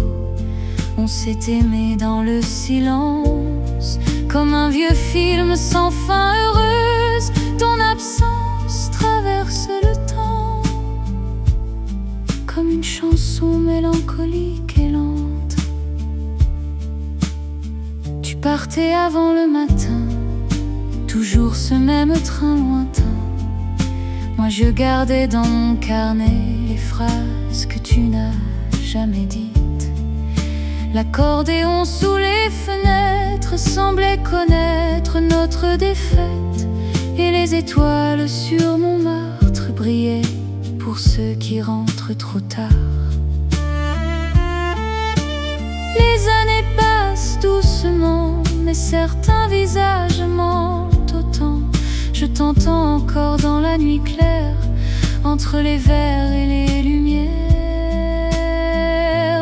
On s'est aimé dans le silence, comme un vieux film sans fin heureuse. Ton absence traverse le temps, comme une chanson mélancolique et lente. Tu partais avant le matin, toujours ce même train lointain. Moi je gardais dans mon carnet les phrases que tu n'as jamais dites. L'accordéon sous les fenêtres semblait connaître notre défaite, et les étoiles sur Montmartre brillaient pour ceux qui rentrent trop tard. Les années passent doucement, mais certains visages mentent autant. Je t'entends encore dans la nuit claire, entre les verres et les lumières.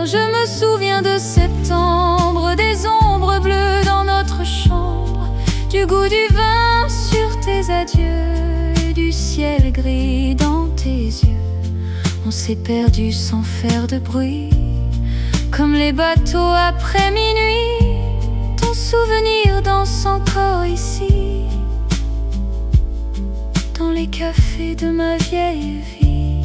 Je me souviens de septembre, des ombres bleues dans notre chambre, du goût du vin sur tes adieux et du ciel gris dans tes yeux. On s'est perdu sans faire de bruit, comme les bateaux après minuit. Ton souvenir danse encore ici, dans les cafés de ma vieille vie.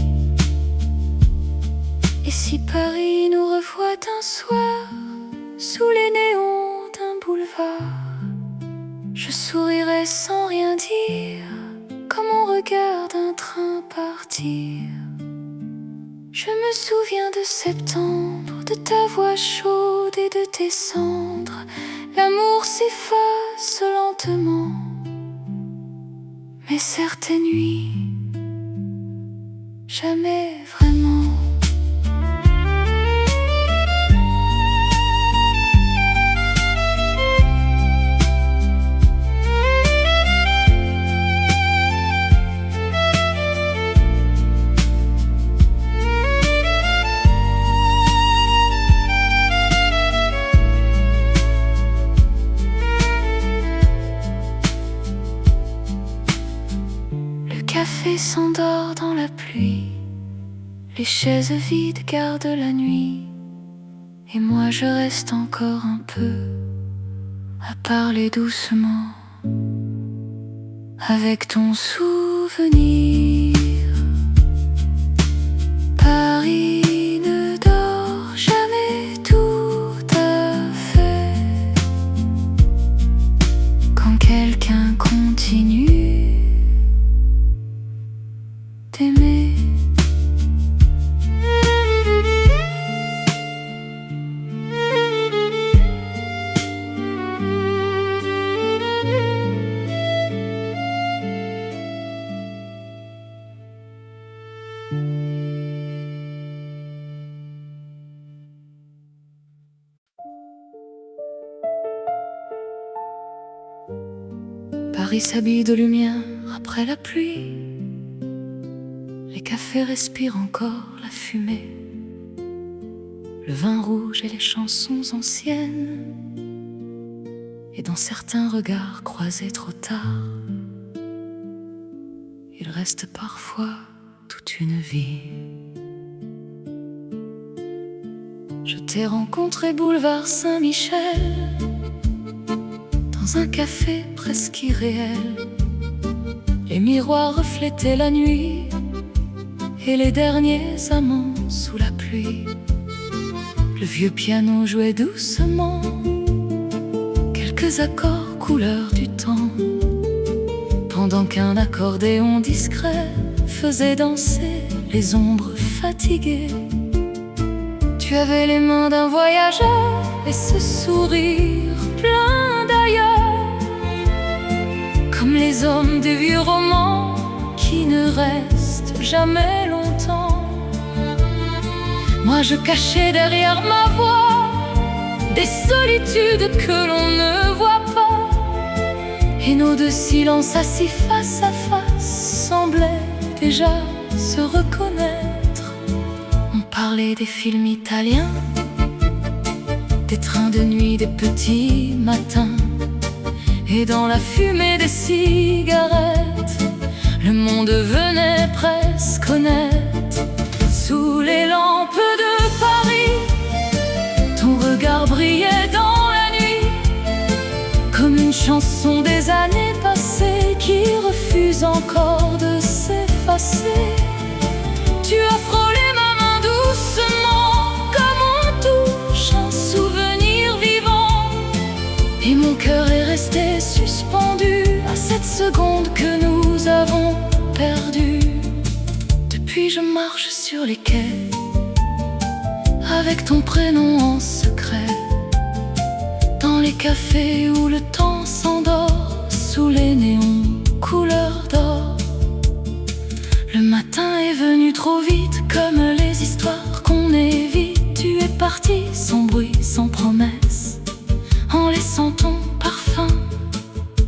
Et si Paris nous revoit un soir, sous les néons d'un boulevard, je sourirai sans rien dire, comme on regarde un train partir. Je me souviens de septembre, de ta voix chaude et de tes cendres. L'amour s'efface lentement, mais certaines nuits, jamais vraiment. Le café s'endort dans la pluie, les chaises vides gardent la nuit, et moi je reste encore un peu à parler doucement avec ton souvenir. Paris s'habille de lumière après la pluie. Les cafés respirent encore la fumée, le vin rouge et les chansons anciennes. Et dans certains regards croisés trop tard, il reste parfois toute une vie. Je t'ai rencontré boulevard Saint-Michel, dans un café presque irréel. Les miroirs reflétaient la nuit et les derniers amants sous la pluie. Le vieux piano jouait doucement quelques accords couleur du temps, pendant qu'un accordéon discret faisait danser les ombres fatiguées. Tu avais les mains d'un voyageur et ce sourire plein d'ailleurs, comme les hommes des vieux romans qui ne restent jamais longtemps. Moi je cachais derrière ma voix des solitudes que l'on ne voit pas, et nos deux silences assis face à face semblaient déjà se reconnaître. On parlait des films italiens, des trains de nuit, des petits matins, et dans la fumée des cigarettes, le monde venait presque honnête. Sous les lampes de Paris, ton regard brillait dans la nuit, comme une chanson des années passées qui refuse encore de s'effacer. Tu as frôlé ma main doucement, comme on touche un souvenir vivant, et mon cœur est resté suspendu à cette seconde que nous avons perdue. Depuis je marche sur les quais, avec ton prénom en secret, dans les cafés où le temps s'endort, sous les néons couleur d'or. Le matin est venu trop vite, comme les histoires qu'on évite. Tu es parti sans bruit, sans promesse, en laissant ton parfum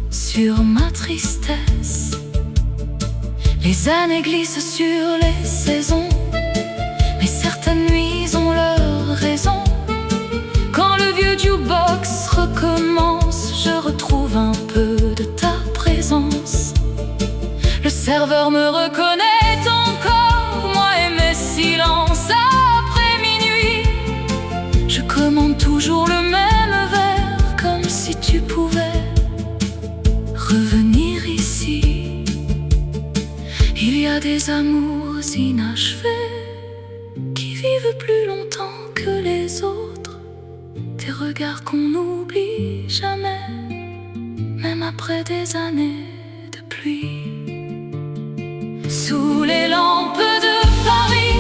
sur ma tristesse. Les années glissent sur les saisons, mais certaines nuits ont leur raison. Quand le vieux jukebox recommence, je retrouve un peu de ta présence. Le serveur me reconnaît encore, moi et mes silences après minuit. Je commande toujours le même verre, comme si tu pouvais revenir ici. Il y a des amours inachevés qui vivent plus longtemps que les autres, des regards qu'on n'oublie jamais, même après des années de pluie. Sous les lampes de Paris,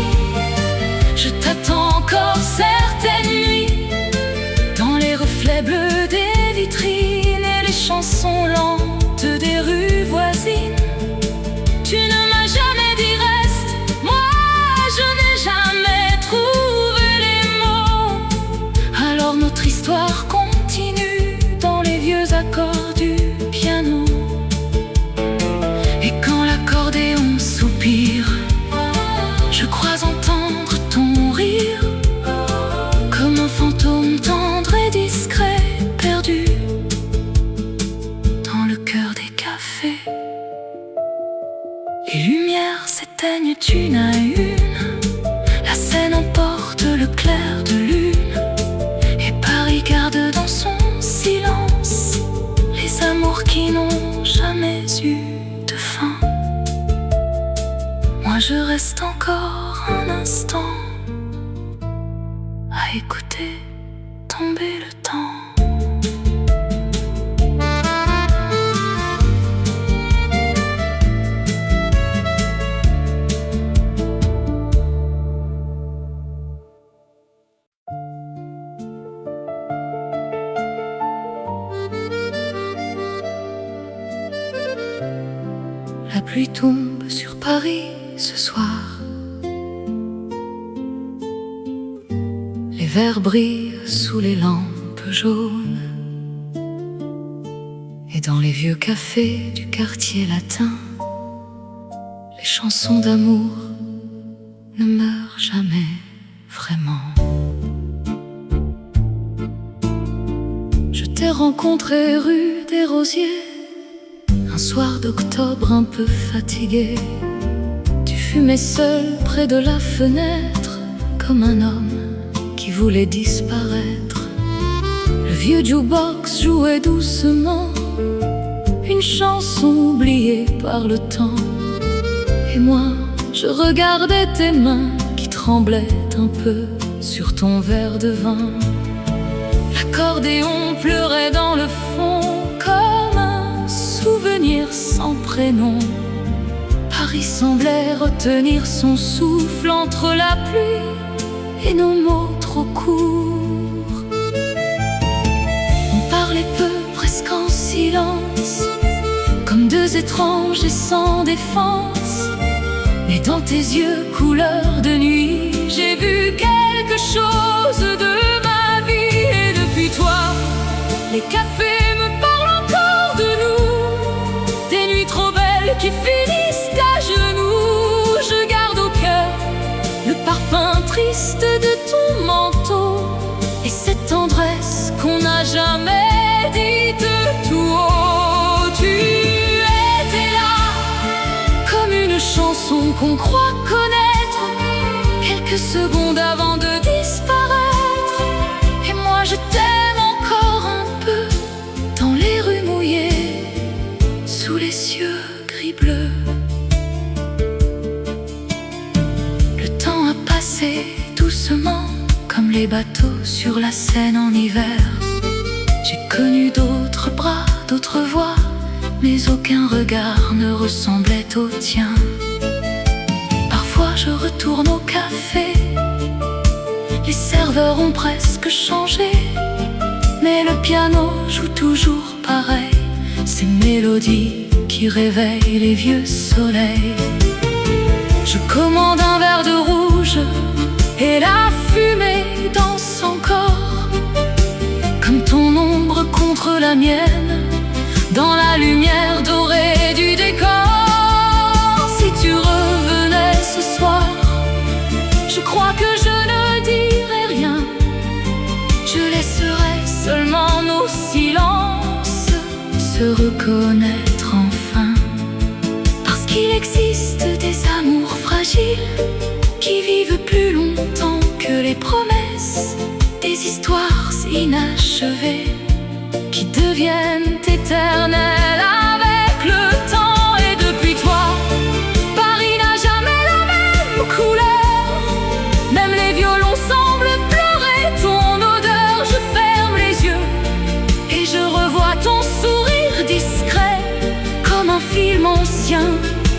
je t'attends encore certaines nuits, dans les reflets bleus des vitrines et les chansons lentes des rues voisines. Tu ne m'as jamais dit reste, moi je n'ai jamais trouvé les mots. Alors notre histoire continue dans les vieux accords du piano. Et quand l'accordéon soupire, je crois entendre ton rire, comme un fantôme tendre et discret, perdu dans le cœur des cafés. Les lumières s'éteignent une à une, la scène emporte le clair de lune, et Paris garde dans son silence les amours qui n'ont jamais eu de fin. Moi je reste encore un instant à écouter tomber le temps. La pluie tombe sur Paris ce soir, verres brillent sous les lampes jaunes. Et dans les vieux cafés du quartier latin, les chansons d'amour ne meurent jamais vraiment. Je t'ai rencontré rue des Rosiers, un soir d'octobre un peu fatigué. Tu fumais seul près de la fenêtre, comme un homme qui voulait disparaître. Le vieux jukebox jouait doucement une chanson oubliée par le temps. Et moi, je regardais tes mains qui tremblaient un peu sur ton verre de vin. L'accordéon pleurait dans le fond comme un souvenir sans prénom. Paris semblait retenir son souffle entre la pluie et nos mots trop courts. On parlait peu, presque en silence, comme deux étranges et sans défense. Mais dans tes yeux couleur de nuit, j'ai vu quelque chose de ma vie. Et depuis toi, les cafés me parlent encore de nous, des nuits trop belles qui finissent à genoux. Je garde au cœur le parfum triste de ton manteau et cette tendresse qu'on n'a jamais dite tout haut. Tu étais là comme une chanson qu'on croit connaître, quelques secondes avant de disparaître. Et moi je t'aime encore un peu, dans les rues mouillées, sous les cieux gris-bleu. Le temps a passé doucement, comme les bateaux sur la Seine en hiver. J'ai connu d'autres bras, d'autres voix, mais aucun regard ne ressemblait au tien. Parfois je retourne au café, les serveurs ont presque changé, mais le piano joue toujours pareil, ces mélodies qui réveillent les vieux soleils. Je commande un verre de rouge et la fumée danse encore, comme ton ombre contre la mienne, dans la lumière dorée du décor. Si tu revenais ce soir, je crois que je ne dirais rien. Je laisserais seulement nos silences se reconnaître enfin. Parce qu'il existe des amours fragiles qui vivent plus longtemps que les promesses, des histoires inachevées qui deviennent éternelles avec le temps. Et depuis toi, Paris n'a jamais la même couleur, même les violons semblent pleurer ton odeur. Je ferme les yeux et je revois ton sourire discret, comme un film ancien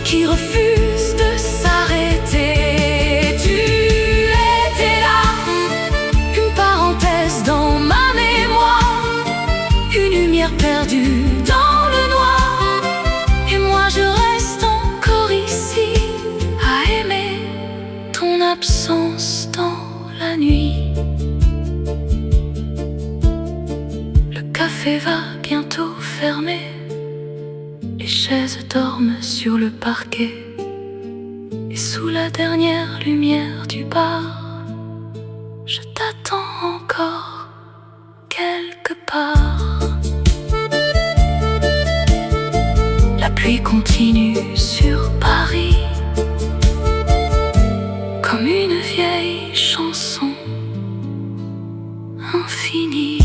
qui refuse de s'arrêter. Tu étais là, une parenthèse dans ma mémoire, une lumière perdue dans le noir. Et moi je reste encore ici, à aimer ton absence dans la nuit. Le café va bientôt fermer, les chaises dorment sur le parquet, et sous la dernière lumière du bar, je t'attends encore quelque part. La pluie continue sur Paris, comme une vieille chanson infinie.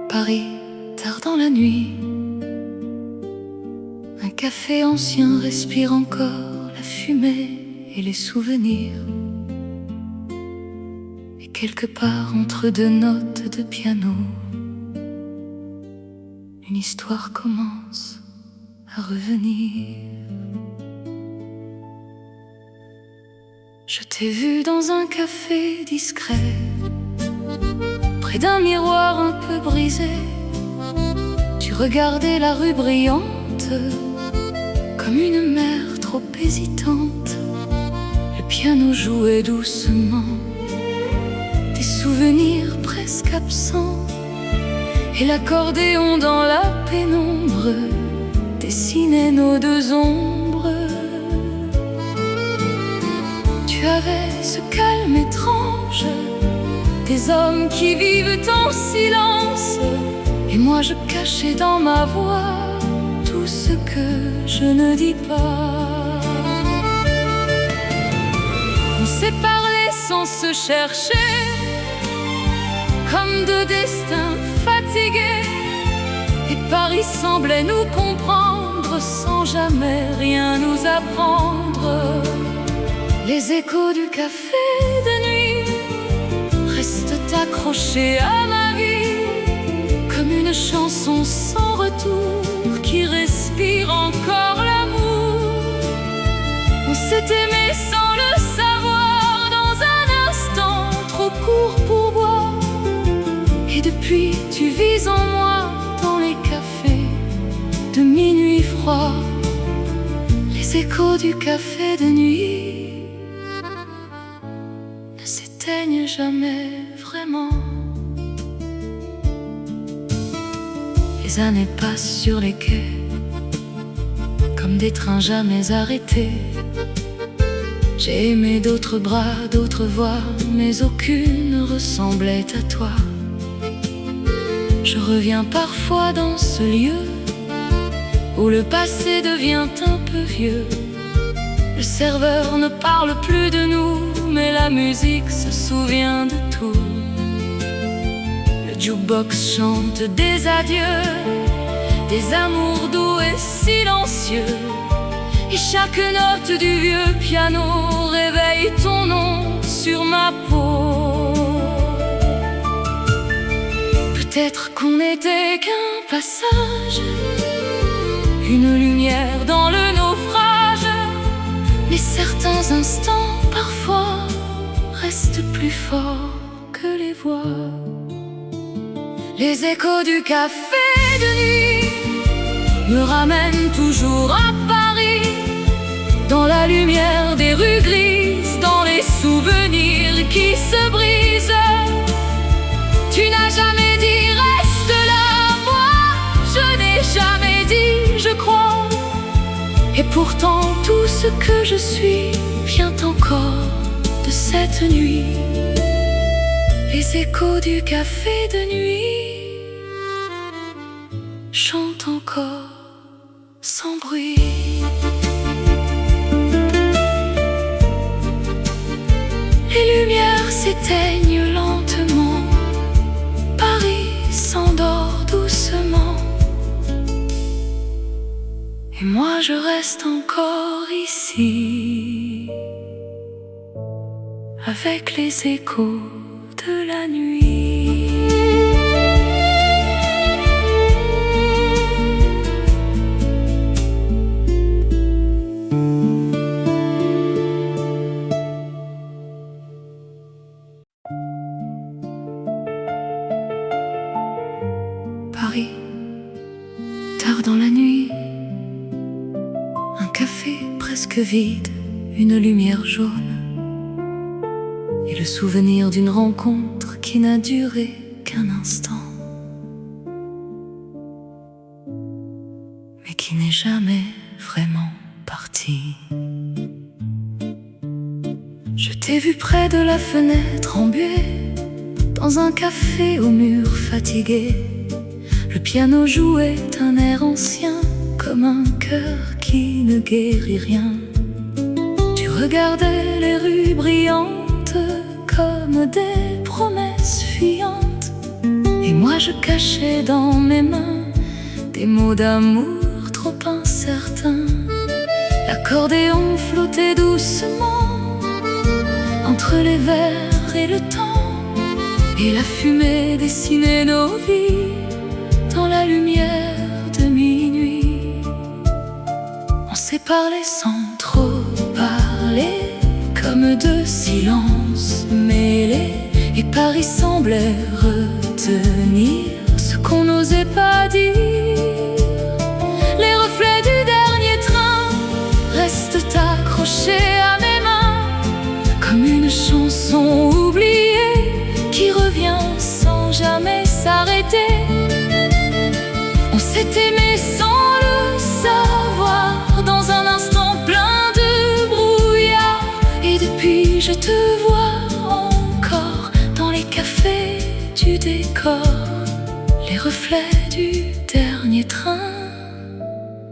Paris, tard dans la nuit, un café ancien respire encore la fumée et les souvenirs. Et quelque part entre deux notes de piano, une histoire commence à revenir. Je t'ai vu dans un café discret, près d'un miroir un peu brisé, regardais la rue brillante, comme une mère trop hésitante. Le piano jouait doucement, des souvenirs presque absents, et l'accordéon dans la pénombre dessinait nos deux ombres. Tu avais ce calme étrange des hommes qui vivent en silence, et moi je cachais dans ma voix tout ce que je ne dis pas. On s'est parlé sans se chercher, comme deux destins fatigués, et Paris semblait nous comprendre sans jamais rien nous apprendre. Les échos du café de nuit restent accrochés à ma vie, comme une chanson sans retour qui respire encore l'amour. On s'est aimé sans le savoir, dans un instant trop court pour voir. Et depuis tu vis en moi, dans les cafés de minuit froid. Les échos du café de nuit ne s'éteignent jamais vraiment. Les années passent sur les quais, comme des trains jamais arrêtés. J'ai aimé d'autres bras, d'autres voix, mais aucune ne ressemblait à toi. Je reviens parfois dans ce lieu où le passé devient un peu vieux. Le serveur ne parle plus de nous, mais la musique se souvient de tout. Le jukebox chante des adieux, des amours doux et silencieux, et chaque note du vieux piano réveille ton nom sur ma peau. Peut-être qu'on n'était qu'un passage, une lumière dans le naufrage, mais certains instants parfois restent plus forts que les voix. Les échos du café de nuit me ramènent toujours à Paris, dans la lumière des rues grises, dans les souvenirs qui se brisent. Tu n'as jamais dit reste là, moi je n'ai jamais dit je crois. Et pourtant tout ce que je suis vient encore de cette nuit. Les échos du café de nuit chantent encore sans bruit. Les lumières s'éteignent lentement, Paris s'endort doucement, et moi je reste encore ici, avec les échos de la nuit. Paris, tard dans la nuit, un café presque vide, une lumière jaune, et le souvenir d'une rencontre qui n'a duré qu'un instant, mais qui n'est jamais vraiment partie. Je t'ai vu près de la fenêtre embuée, dans un café au mur fatigué. Le piano jouait un air ancien, comme un cœur qui ne guérit rien. Tu regardais les rues brillantes comme des promesses fuyantes, et moi je cachais dans mes mains des mots d'amour trop incertains. L'accordéon flottait doucement entre les vers et le temps, et la fumée dessinait nos vies dans la lumière de minuit. On s'est parlé sans trop parler, comme deux silences mêlés, et Paris semblait retenir ce qu'on n'osait pas dire. s'arrêter. On s'est aimé sans le savoir, dans un instant plein de brouillard. Et depuis je te vois encore dans les cafés du décor. Les reflets du dernier train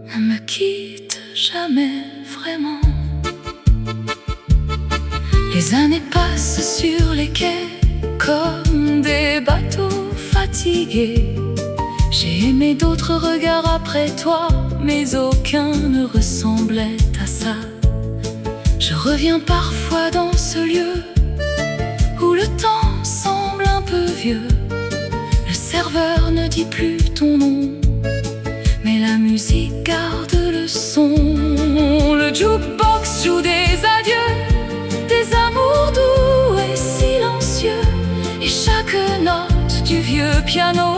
ne me quittent jamais vraiment. Les années passent sur les quais comme des bateaux fatigués. J'ai aimé d'autres regards après toi, mais aucun ne ressemblait à ça. Je reviens parfois dans ce lieu où le temps semble un peu vieux. Le serveur ne dit plus ton nom, mais la musique garde le son. Le jukebox joue des adieux, des amours doux et silencieux. Et chaque note du vieux piano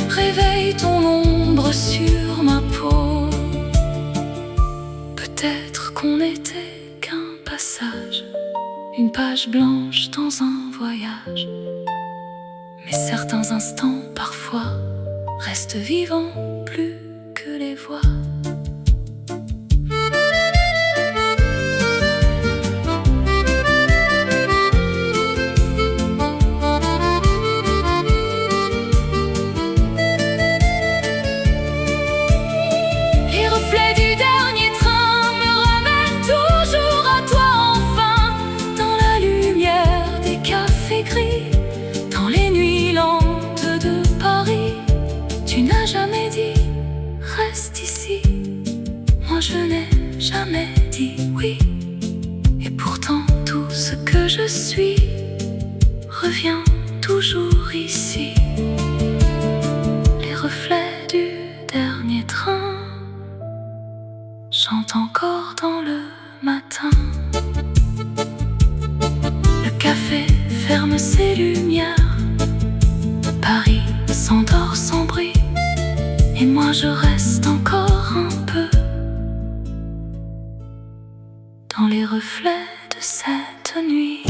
réveille ton ombre sur ma peau. Peut-être qu'on n'était qu'un passage, une page blanche dans un voyage. Mais certains instants, parfois, restent vivants plus que les voix. Les reflets du dernier train me ramènent toujours à toi enfin, dans la lumière des cafés gris, dans les nuits lentes de Paris. Tu n'as jamais dit reste ici, moi je n'ai jamais dit oui. Et pourtant tout ce que je suis revient toujours ici. Les reflets du dernier train chantent encore dans le matin. Le café ferme ses lumières, Paris s'endort sans bruit, et moi je reste encore un peu dans les reflets de cette nuit.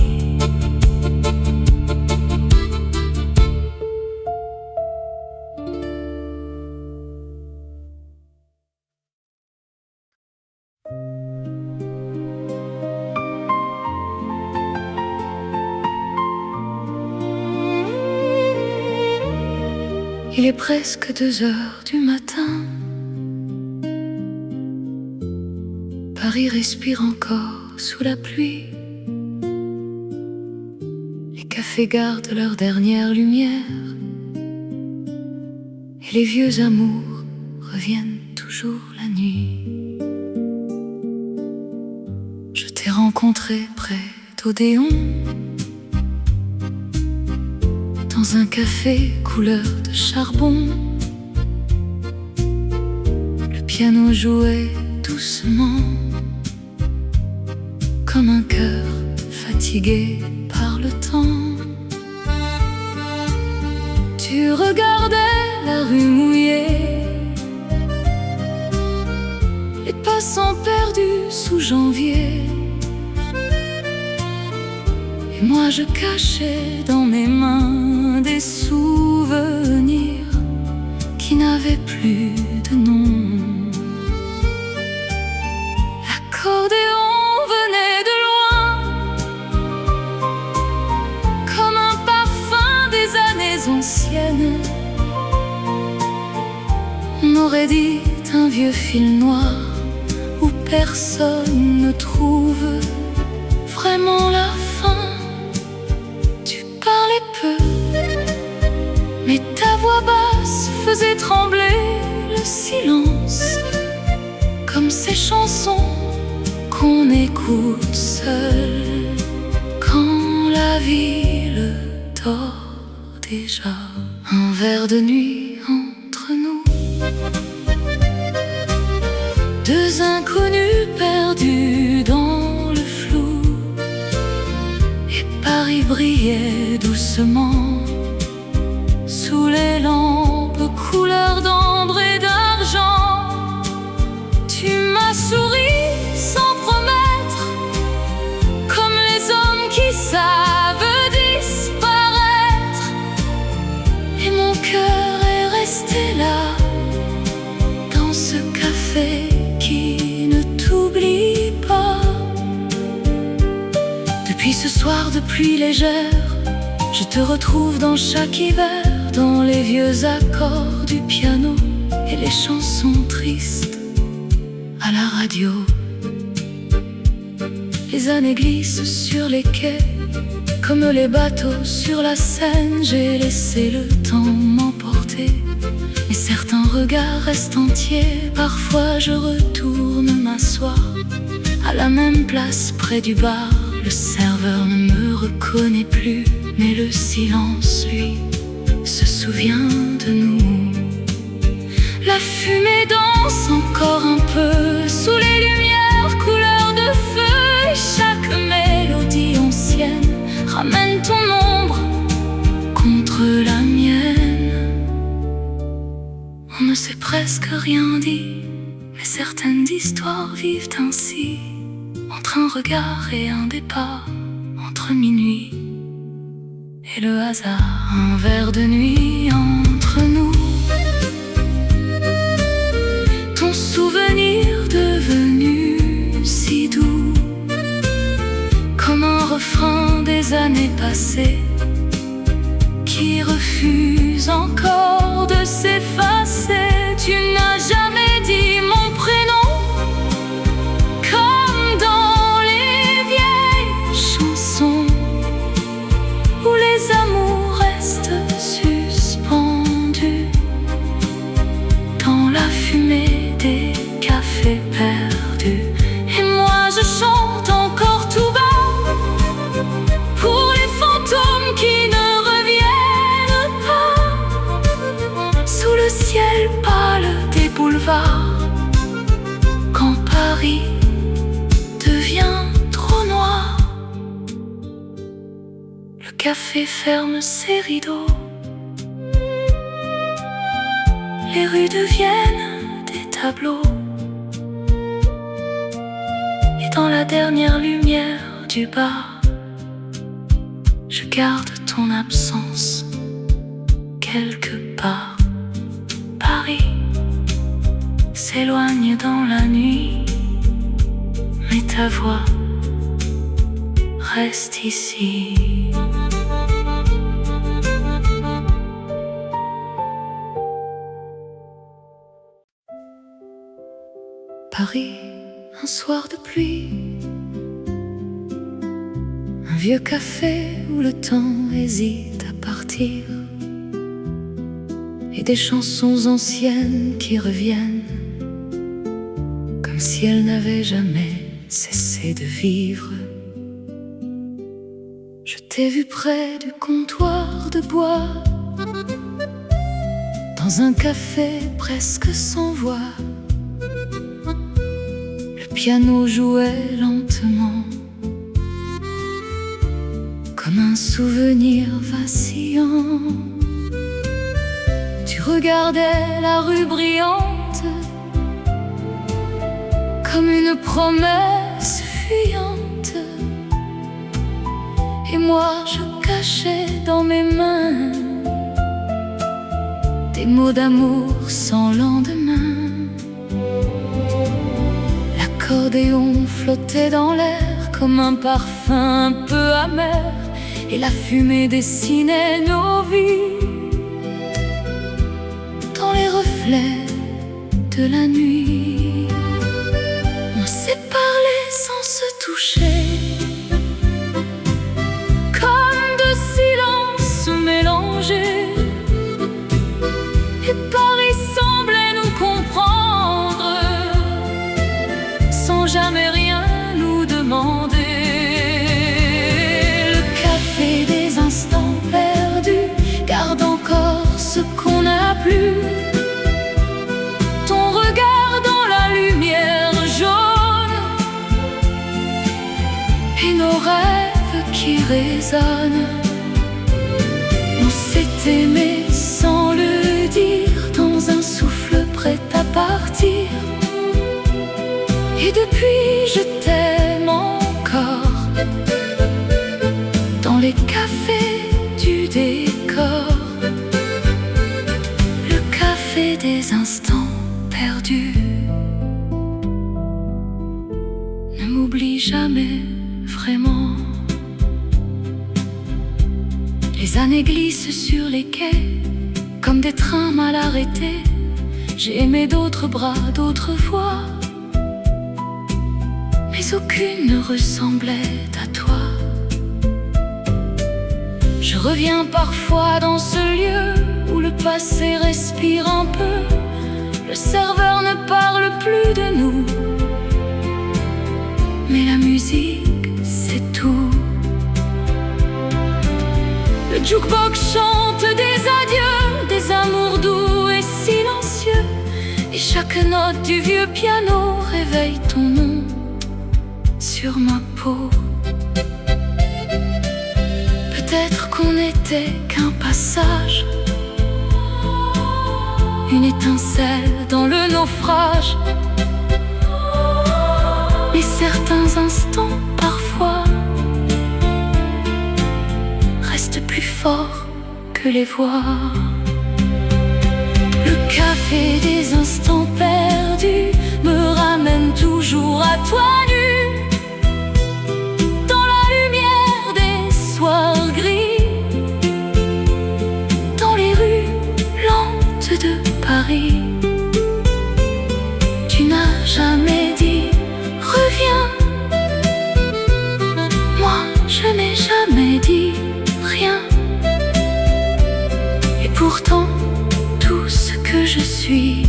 Il est presque 2 heures du matin. Paris respire encore sous la pluie. Les cafés gardent leur dernière lumière, et les vieux amours reviennent toujours la nuit. Je t'ai rencontré près d'Odéon, dans un café couleur de charbon. Le piano jouait doucement, comme un cœur fatigué par le temps. Tu regardais la rue mouillée, les passants perdus sous janvier. Et moi je cachais dans mes mains des souvenirs qui n'avaient plus de nom. L'accordéon venait de loin, comme un parfum des années anciennes. On aurait dit un vieux fil noir où personne ne trouve vraiment la fin. Peu, mais ta voix basse faisait trembler le silence, comme ces chansons qu'on écoute seul quand la ville dort déjà. Un verre de nuit entre nous, 2 inconnus perdus dans le flou. Et Paris brillait doucement sous les lampes couleur d'ambre et d'argent. Tu m'as souri sans promettre, comme les hommes qui savent disparaître. Et mon rester là, dans ce café qui ne t'oublie pas. Depuis ce soir de pluie légère, je te retrouve dans chaque hiver, dans les vieux accords du piano et les chansons tristes à la radio. Les années glissent sur les quais, comme les bateaux sur la Seine. J'ai laissé le temps m'emporter, et certains regards restent entiers. Parfois je retourne m'asseoir à la même place près du bar. Le serveur ne me reconnaît plus, mais le silence, lui, se souvient de nous. La fumée danse encore un peu sous les lumières couleur de feu, et chaque mélodie ancienne ramène ton ombre contre la mienne. On ne s'est presque rien dit, mais certaines histoires vivent ainsi, entre un regard et un départ, entre minuit et le hasard. Un verre de nuit entre nous, ton souvenir devenu si doux, comme un refrain des années passées qui refuse encore de s'effacer. Tu n'as jamais dit mon prénom, comme dans les vieilles chansons où les amours restent suspendus dans la fumée des cafés perdus. Et moi je chante encore tout bas pour les fantômes qui ne reviennent pas, sous le ciel pâle des boulevards, quand Paris devient trop noir. Le café ferme ses rideaux, les rues deviennent des tableaux, et dans la dernière lumière du bar, je garde ton absence quelque part. Paris s'éloigne dans la nuit, mais ta voix reste ici. Paris, un soir de pluie, un vieux café où le temps hésite à partir, et des chansons anciennes qui reviennent, comme si elles n'avaient jamais cessé de vivre. Je t'ai vu près du comptoir de bois, dans un café presque sans voix. Le piano jouait lentement, comme un souvenir vacillant. Tu regardais la rue brillante, comme une promesse fuyante, et moi je cachais dans mes mains des mots d'amour sans lendemain. L'accordéon flottait dans l'air comme un parfum un peu amer, et la fumée dessinait nos vies dans les reflets de la nuit. On s'est parlé sans se toucher, comme deux silences mélangés, et Paris semblait nous comprendre sans jamais rien nous demander. Le café des instants perdus garde encore ce qu'on n'a plus, ton regard dans la lumière jaune, et nos rêves qui résonnent. On s'est aimé sans le dire, dans un souffle prêt à partir, et depuis je t'aime encore, dans les cafés du décor. Le café des instants perdus. Ne m'oublie jamais vraiment. Les années glissent sur les quais comme des trains mal arrêtés. J'ai aimé d'autres bras, d'autres voix, mais aucune ne ressemblait à toi. Je reviens parfois dans ce lieu où le passé respire un peu. Le serveur ne parle plus de nous, mais la musique, c'est tout. Le jukebox chante des adieux, des amours doux et silencieux, et chaque note du vieux piano réveille ton nom sur ma peau. Peut-être qu'on n'était qu'un passage, une étincelle dans le naufrage, mais certains instants parfois restent plus forts que les voix. Le café des instants perdus me ramène toujours à toi nu, dans la lumière des soirs gris, dans les rues lentes de Paris. Tu n'as jamais dit reviens, moi je n'ai jamais dit rien. Et pourtant tout ce que je suis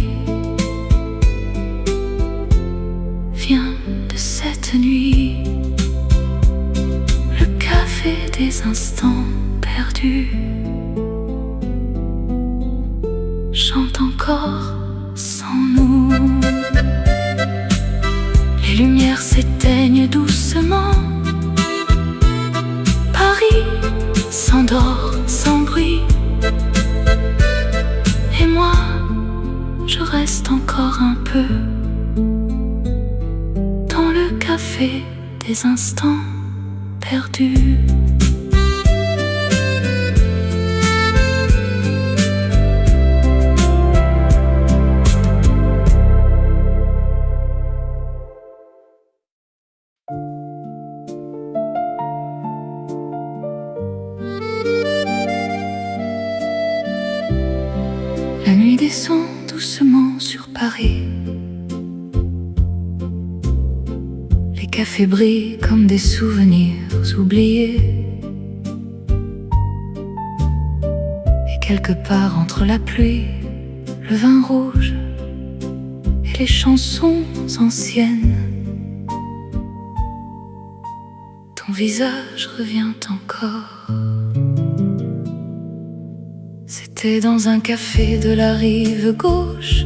vient de cette nuit. Le café des instants perdus chante encore sans nous. Les lumières s'éteignent doucement, Paris s'endort sans bruit, et moi, je reste encore un peu dans le café des instants perdus. La nuit descend doucement sur Paris. Les cafés brillent comme des souvenirs oubliés. Et quelque part entre la pluie, le vin rouge et les chansons anciennes, ton visage revient encore. C'était dans un café de la rive gauche,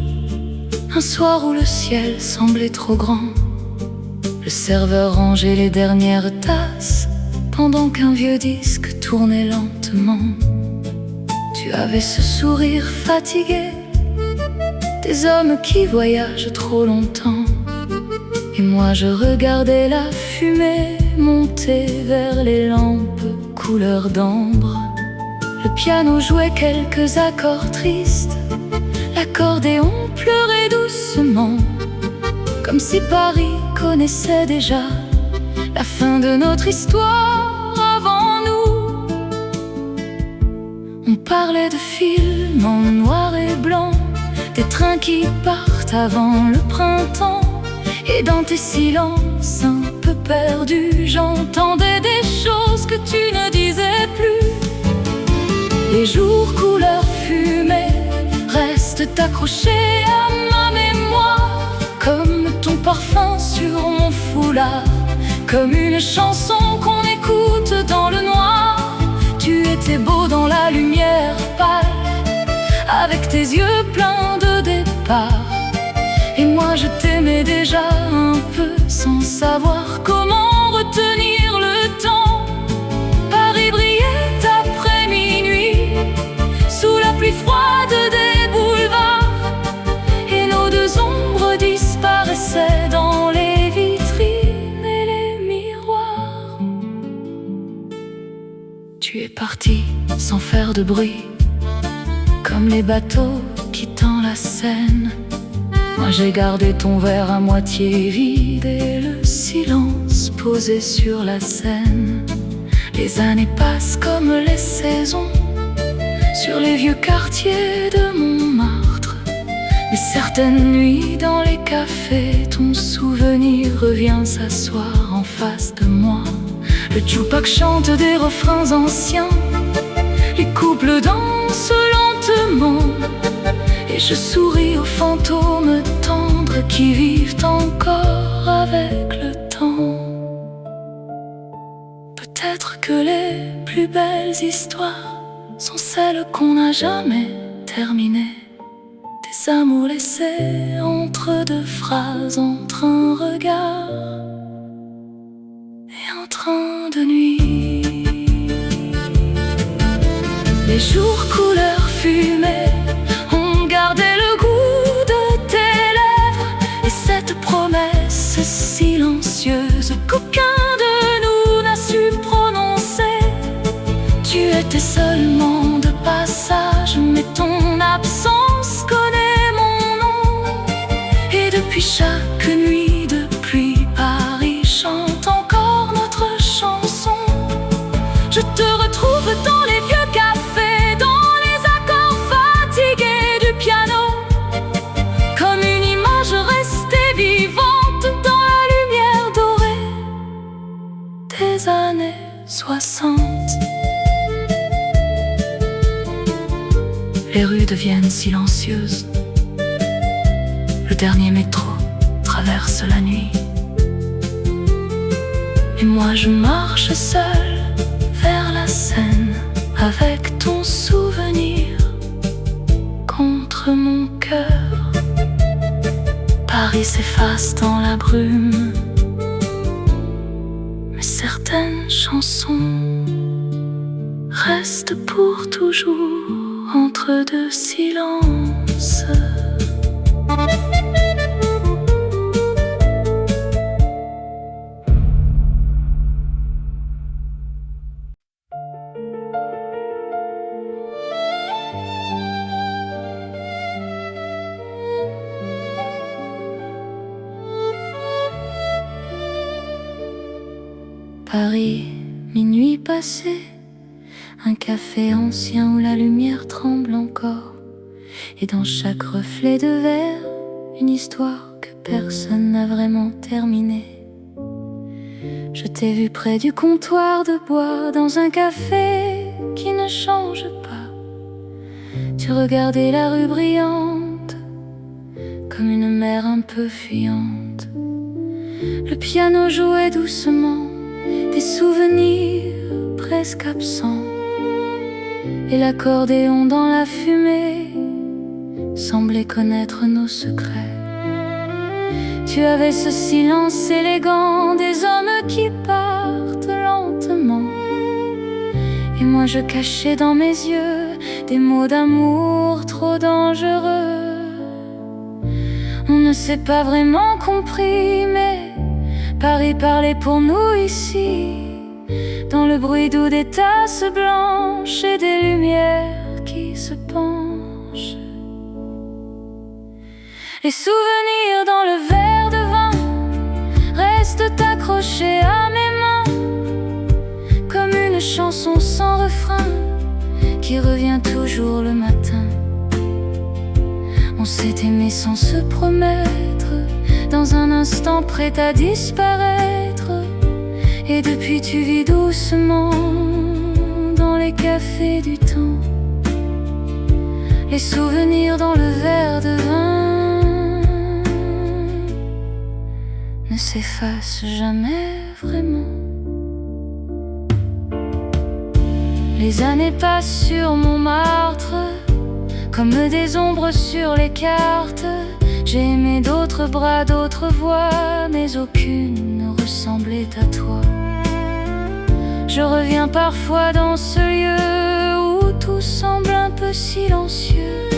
un soir où le ciel semblait trop grand. Le serveur rangeait les dernières tasses pendant qu'un vieux disque tournait lentement. Tu avais ce sourire fatigué des hommes qui voyagent trop longtemps, et moi je regardais la fumée monter vers les lampes couleur d'ambre. Le piano jouait quelques accords tristes, l'accordéon pleurait doucement, comme si Paris connaissait déjà la fin de notre histoire avant nous. On parlait de films en noir et blanc, des trains qui partent avant le printemps, et dans tes silences un peu perdus, j'entendais des choses que tu ne disais plus. Les jours couleur fumée restent accrochés à ma mémoire, comme ton parfum sur mon foulard, comme une chanson qu'on écoute dans le noir. Tu étais beau dans la lumière pâle, avec tes yeux pleins de départ, et moi je t'aimais déjà un peu, sans savoir comment retenir le temps. Paris brillait après minuit, sous la pluie froide des boulevards, et nos deux ombres disparaissaient dans les vitrines et les miroirs. Tu es parti sans faire de bruit, comme les bateaux qui dans la Seine. Moi j'ai gardé ton verre à moitié vide et le silence posé sur la scène. Les années passent comme les saisons sur les vieux quartiers de Montmartre. Mais certaines nuits dans les cafés, ton souvenir revient s'asseoir en face de moi. Le jukebox chante des refrains anciens, les couples dansent lentement, et je souris aux fantômes tendres qui vivent encore avec le temps. Peut-être que les plus belles histoires sont celles qu'on n'a jamais terminées. Des amours laissés entre deux phrases, entre un regard et un train de nuit. Les jours couleur fumée ont gardé le goût de tes lèvres et cette promesse silencieuse qu'aucun de nous n'a su prononcer. Tu étais seulement de passage, mais ton absence connaît mon nom. Et depuis chaque nuit de pluie, Paris chante encore notre chanson. Je te retrouve dans les vieux cafés, dans les accords fatigués du piano, comme une image restée vivante dans la lumière dorée des années 60. Les rues deviennent silencieuses. Le dernier métro traverse la nuit. Et moi je marche seule vers la Seine, avec ton souvenir contre mon cœur. Paris s'efface dans la brume, mais certaines chansons restent pour toujours entre deux silences. Paris, minuit passé, un café ancien où la lumière tremble encore, et dans chaque reflet de verre, une histoire que personne n'a vraiment terminée. Je t'ai vu près du comptoir de bois, dans un café qui ne change pas. Tu regardais la rue brillante, comme une mer un peu fuyante. Le piano jouait doucement, des souvenirs presque absents, et l'accordéon dans la fumée semblait connaître nos secrets. Tu avais ce silence élégant des hommes qui partent lentement, et moi je cachais dans mes yeux des mots d'amour trop dangereux. On ne s'est pas vraiment compris, mais Paris parlait pour nous ici, dans le bruit doux des tasses blanches et des lumières qui se penchent. Les souvenirs dans le verre de vin restent accrochés à mes mains, comme une chanson sans refrain qui revient toujours le matin. On s'est aimé sans se promettre, dans un instant prêt à disparaître. Et depuis tu vis doucement dans les cafés du temps. Les souvenirs dans le verre de vin ne s'effacent jamais vraiment. Les années passent sur Montmartre, comme des ombres sur les cartes. J'ai aimé d'autres bras, d'autres voix, mais aucune ne ressemblait à toi. Je reviens parfois dans ce lieu où tout semble un peu silencieux.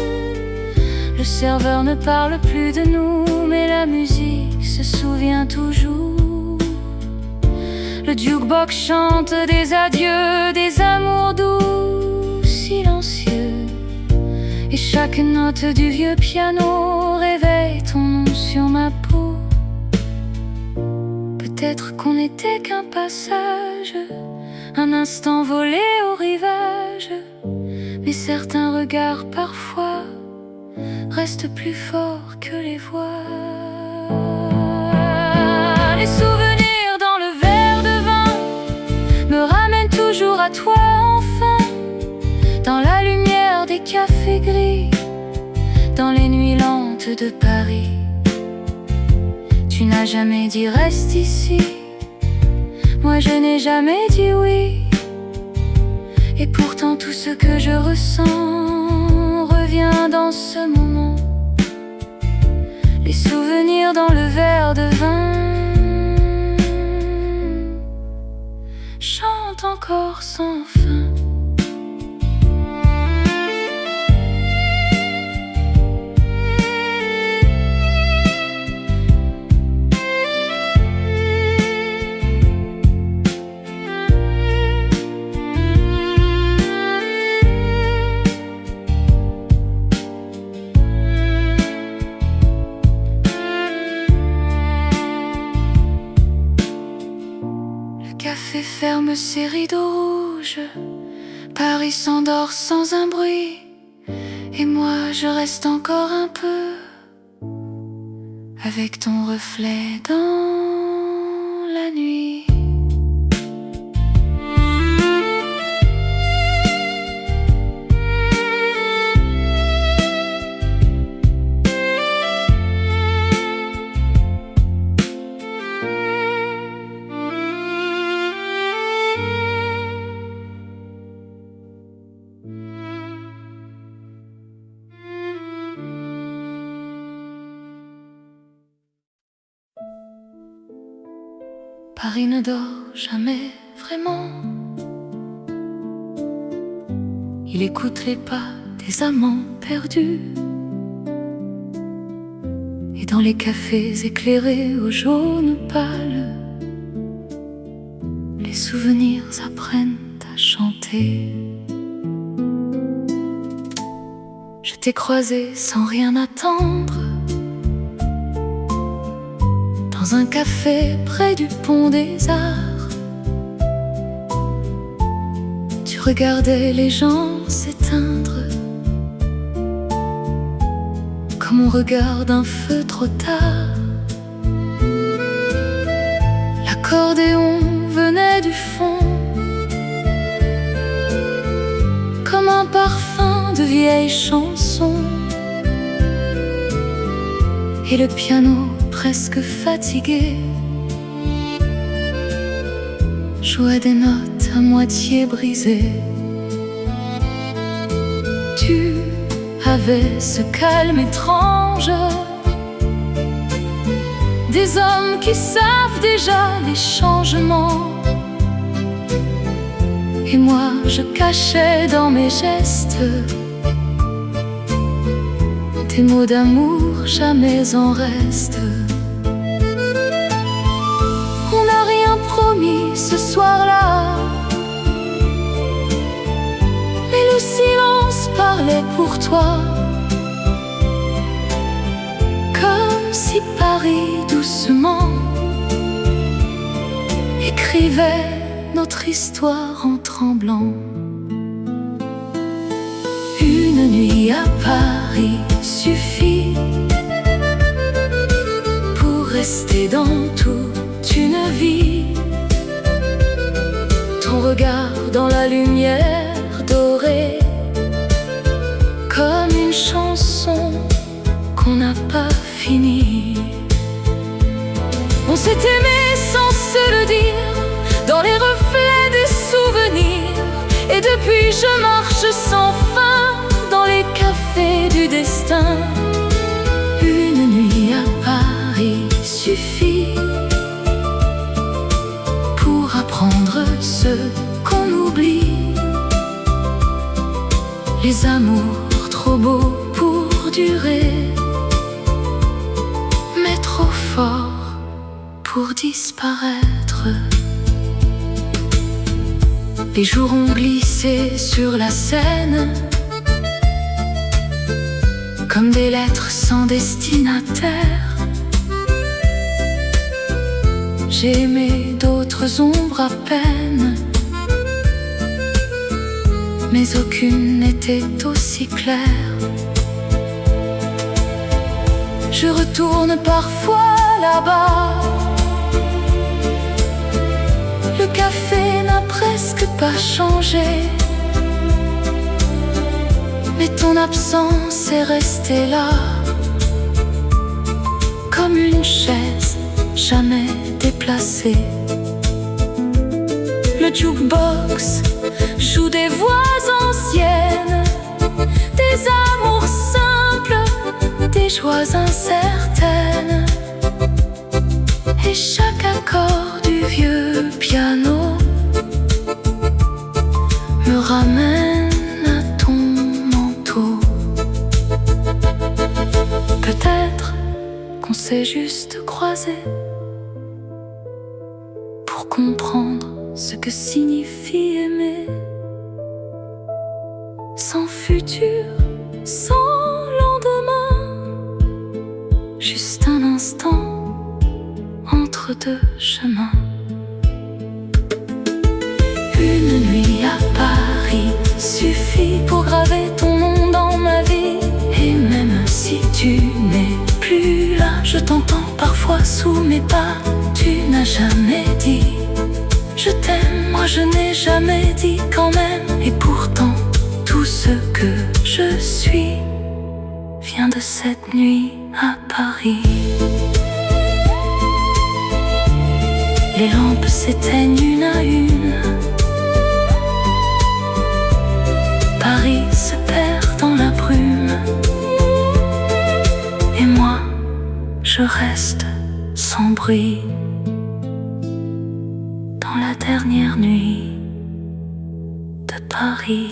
Le serveur ne parle plus de nous, mais la musique se souvient toujours. Le jukebox chante des adieux, des amours doux, silencieux. Et chaque note du vieux piano réveille ton nom sur ma peau. Peut-être qu'on n'était qu'un passage, un instant volé au rivage, mais certains regards parfois restent plus forts que les voix. Les souvenirs dans le verre de vin me ramènent toujours à toi enfin. Dans la lumière des cafés gris, dans les nuits lentes de Paris. Tu n'as jamais dit reste ici, moi je n'ai jamais dit oui. Et pourtant tout ce que je ressens revient dans ce moment. Les souvenirs dans le verre de vin chantent encore sans fin. Le café ferme ses rideaux rouges, Paris s'endort sans un bruit, et moi je reste encore un peu avec ton reflet dans la nuit. Paris ne dort jamais vraiment. Il écoute les pas des amants perdus. Et dans les cafés éclairés au jaune pâle, les souvenirs apprennent à chanter. Je t'ai croisé sans rien attendre, dans un café près du pont des Arts. Tu regardais les gens s'éteindre, comme on regarde un feu trop tard. L'accordéon venait du fond, comme un parfum de vieilles chansons. Et le piano, presque fatigué, jouait des notes à moitié brisées. Tu avais ce calme étrange des hommes qui savent déjà les changements. Et moi je cachais dans mes gestes des mots d'amour jamais en reste. On n'a rien promis ce soir-là, mais le silence parlait pour toi, comme si Paris doucement écrivait notre histoire en tremblant. Une nuit à Paris suffit pour rester dans toute une vie. Ton regard dans la lumière dorée, comme une chanson qu'on n'a pas finie. On s'est aimé sans se le dire, dans les reflets des souvenirs. Et depuis je marche sans fin dans les cafés du destin. Une nuit à Paris suffit pour apprendre ce qu'on oublie. Les amours trop beaux pour durer, mais trop forts pour disparaître. Les jours ont glissé sur la Seine, comme des lettres sans destinataire. J'ai aimé d'autres ombres à peine, mais aucune n'était aussi claire. Je retourne parfois là-bas. Le café n'a presque pas changé, mais ton absence est restée là, comme une chaise jamais déplacée. Le jukebox joue des voix anciennes, des amours simples, des joies incertaines. Et chaque accord du vieux piano me ramène à ton manteau. Peut-être qu'on s'est juste croisés pour comprendre ce que signifie aimer. Sans futur, sans lendemain, juste un instant entre deux chemins. Une nuit à Paris suffit pour graver ton nom dans ma vie. Et même si tu n'es plus là, je t'entends parfois sous mes pas. Tu n'as jamais dit je t'aime, moi je n'ai jamais dit quand même. Et pourtant tout ce que je suis vient de cette nuit à Paris. Les lampes s'éteignent une à une, Paris se perd dans la brume, et moi je reste sans bruit dans la dernière nuit de Paris.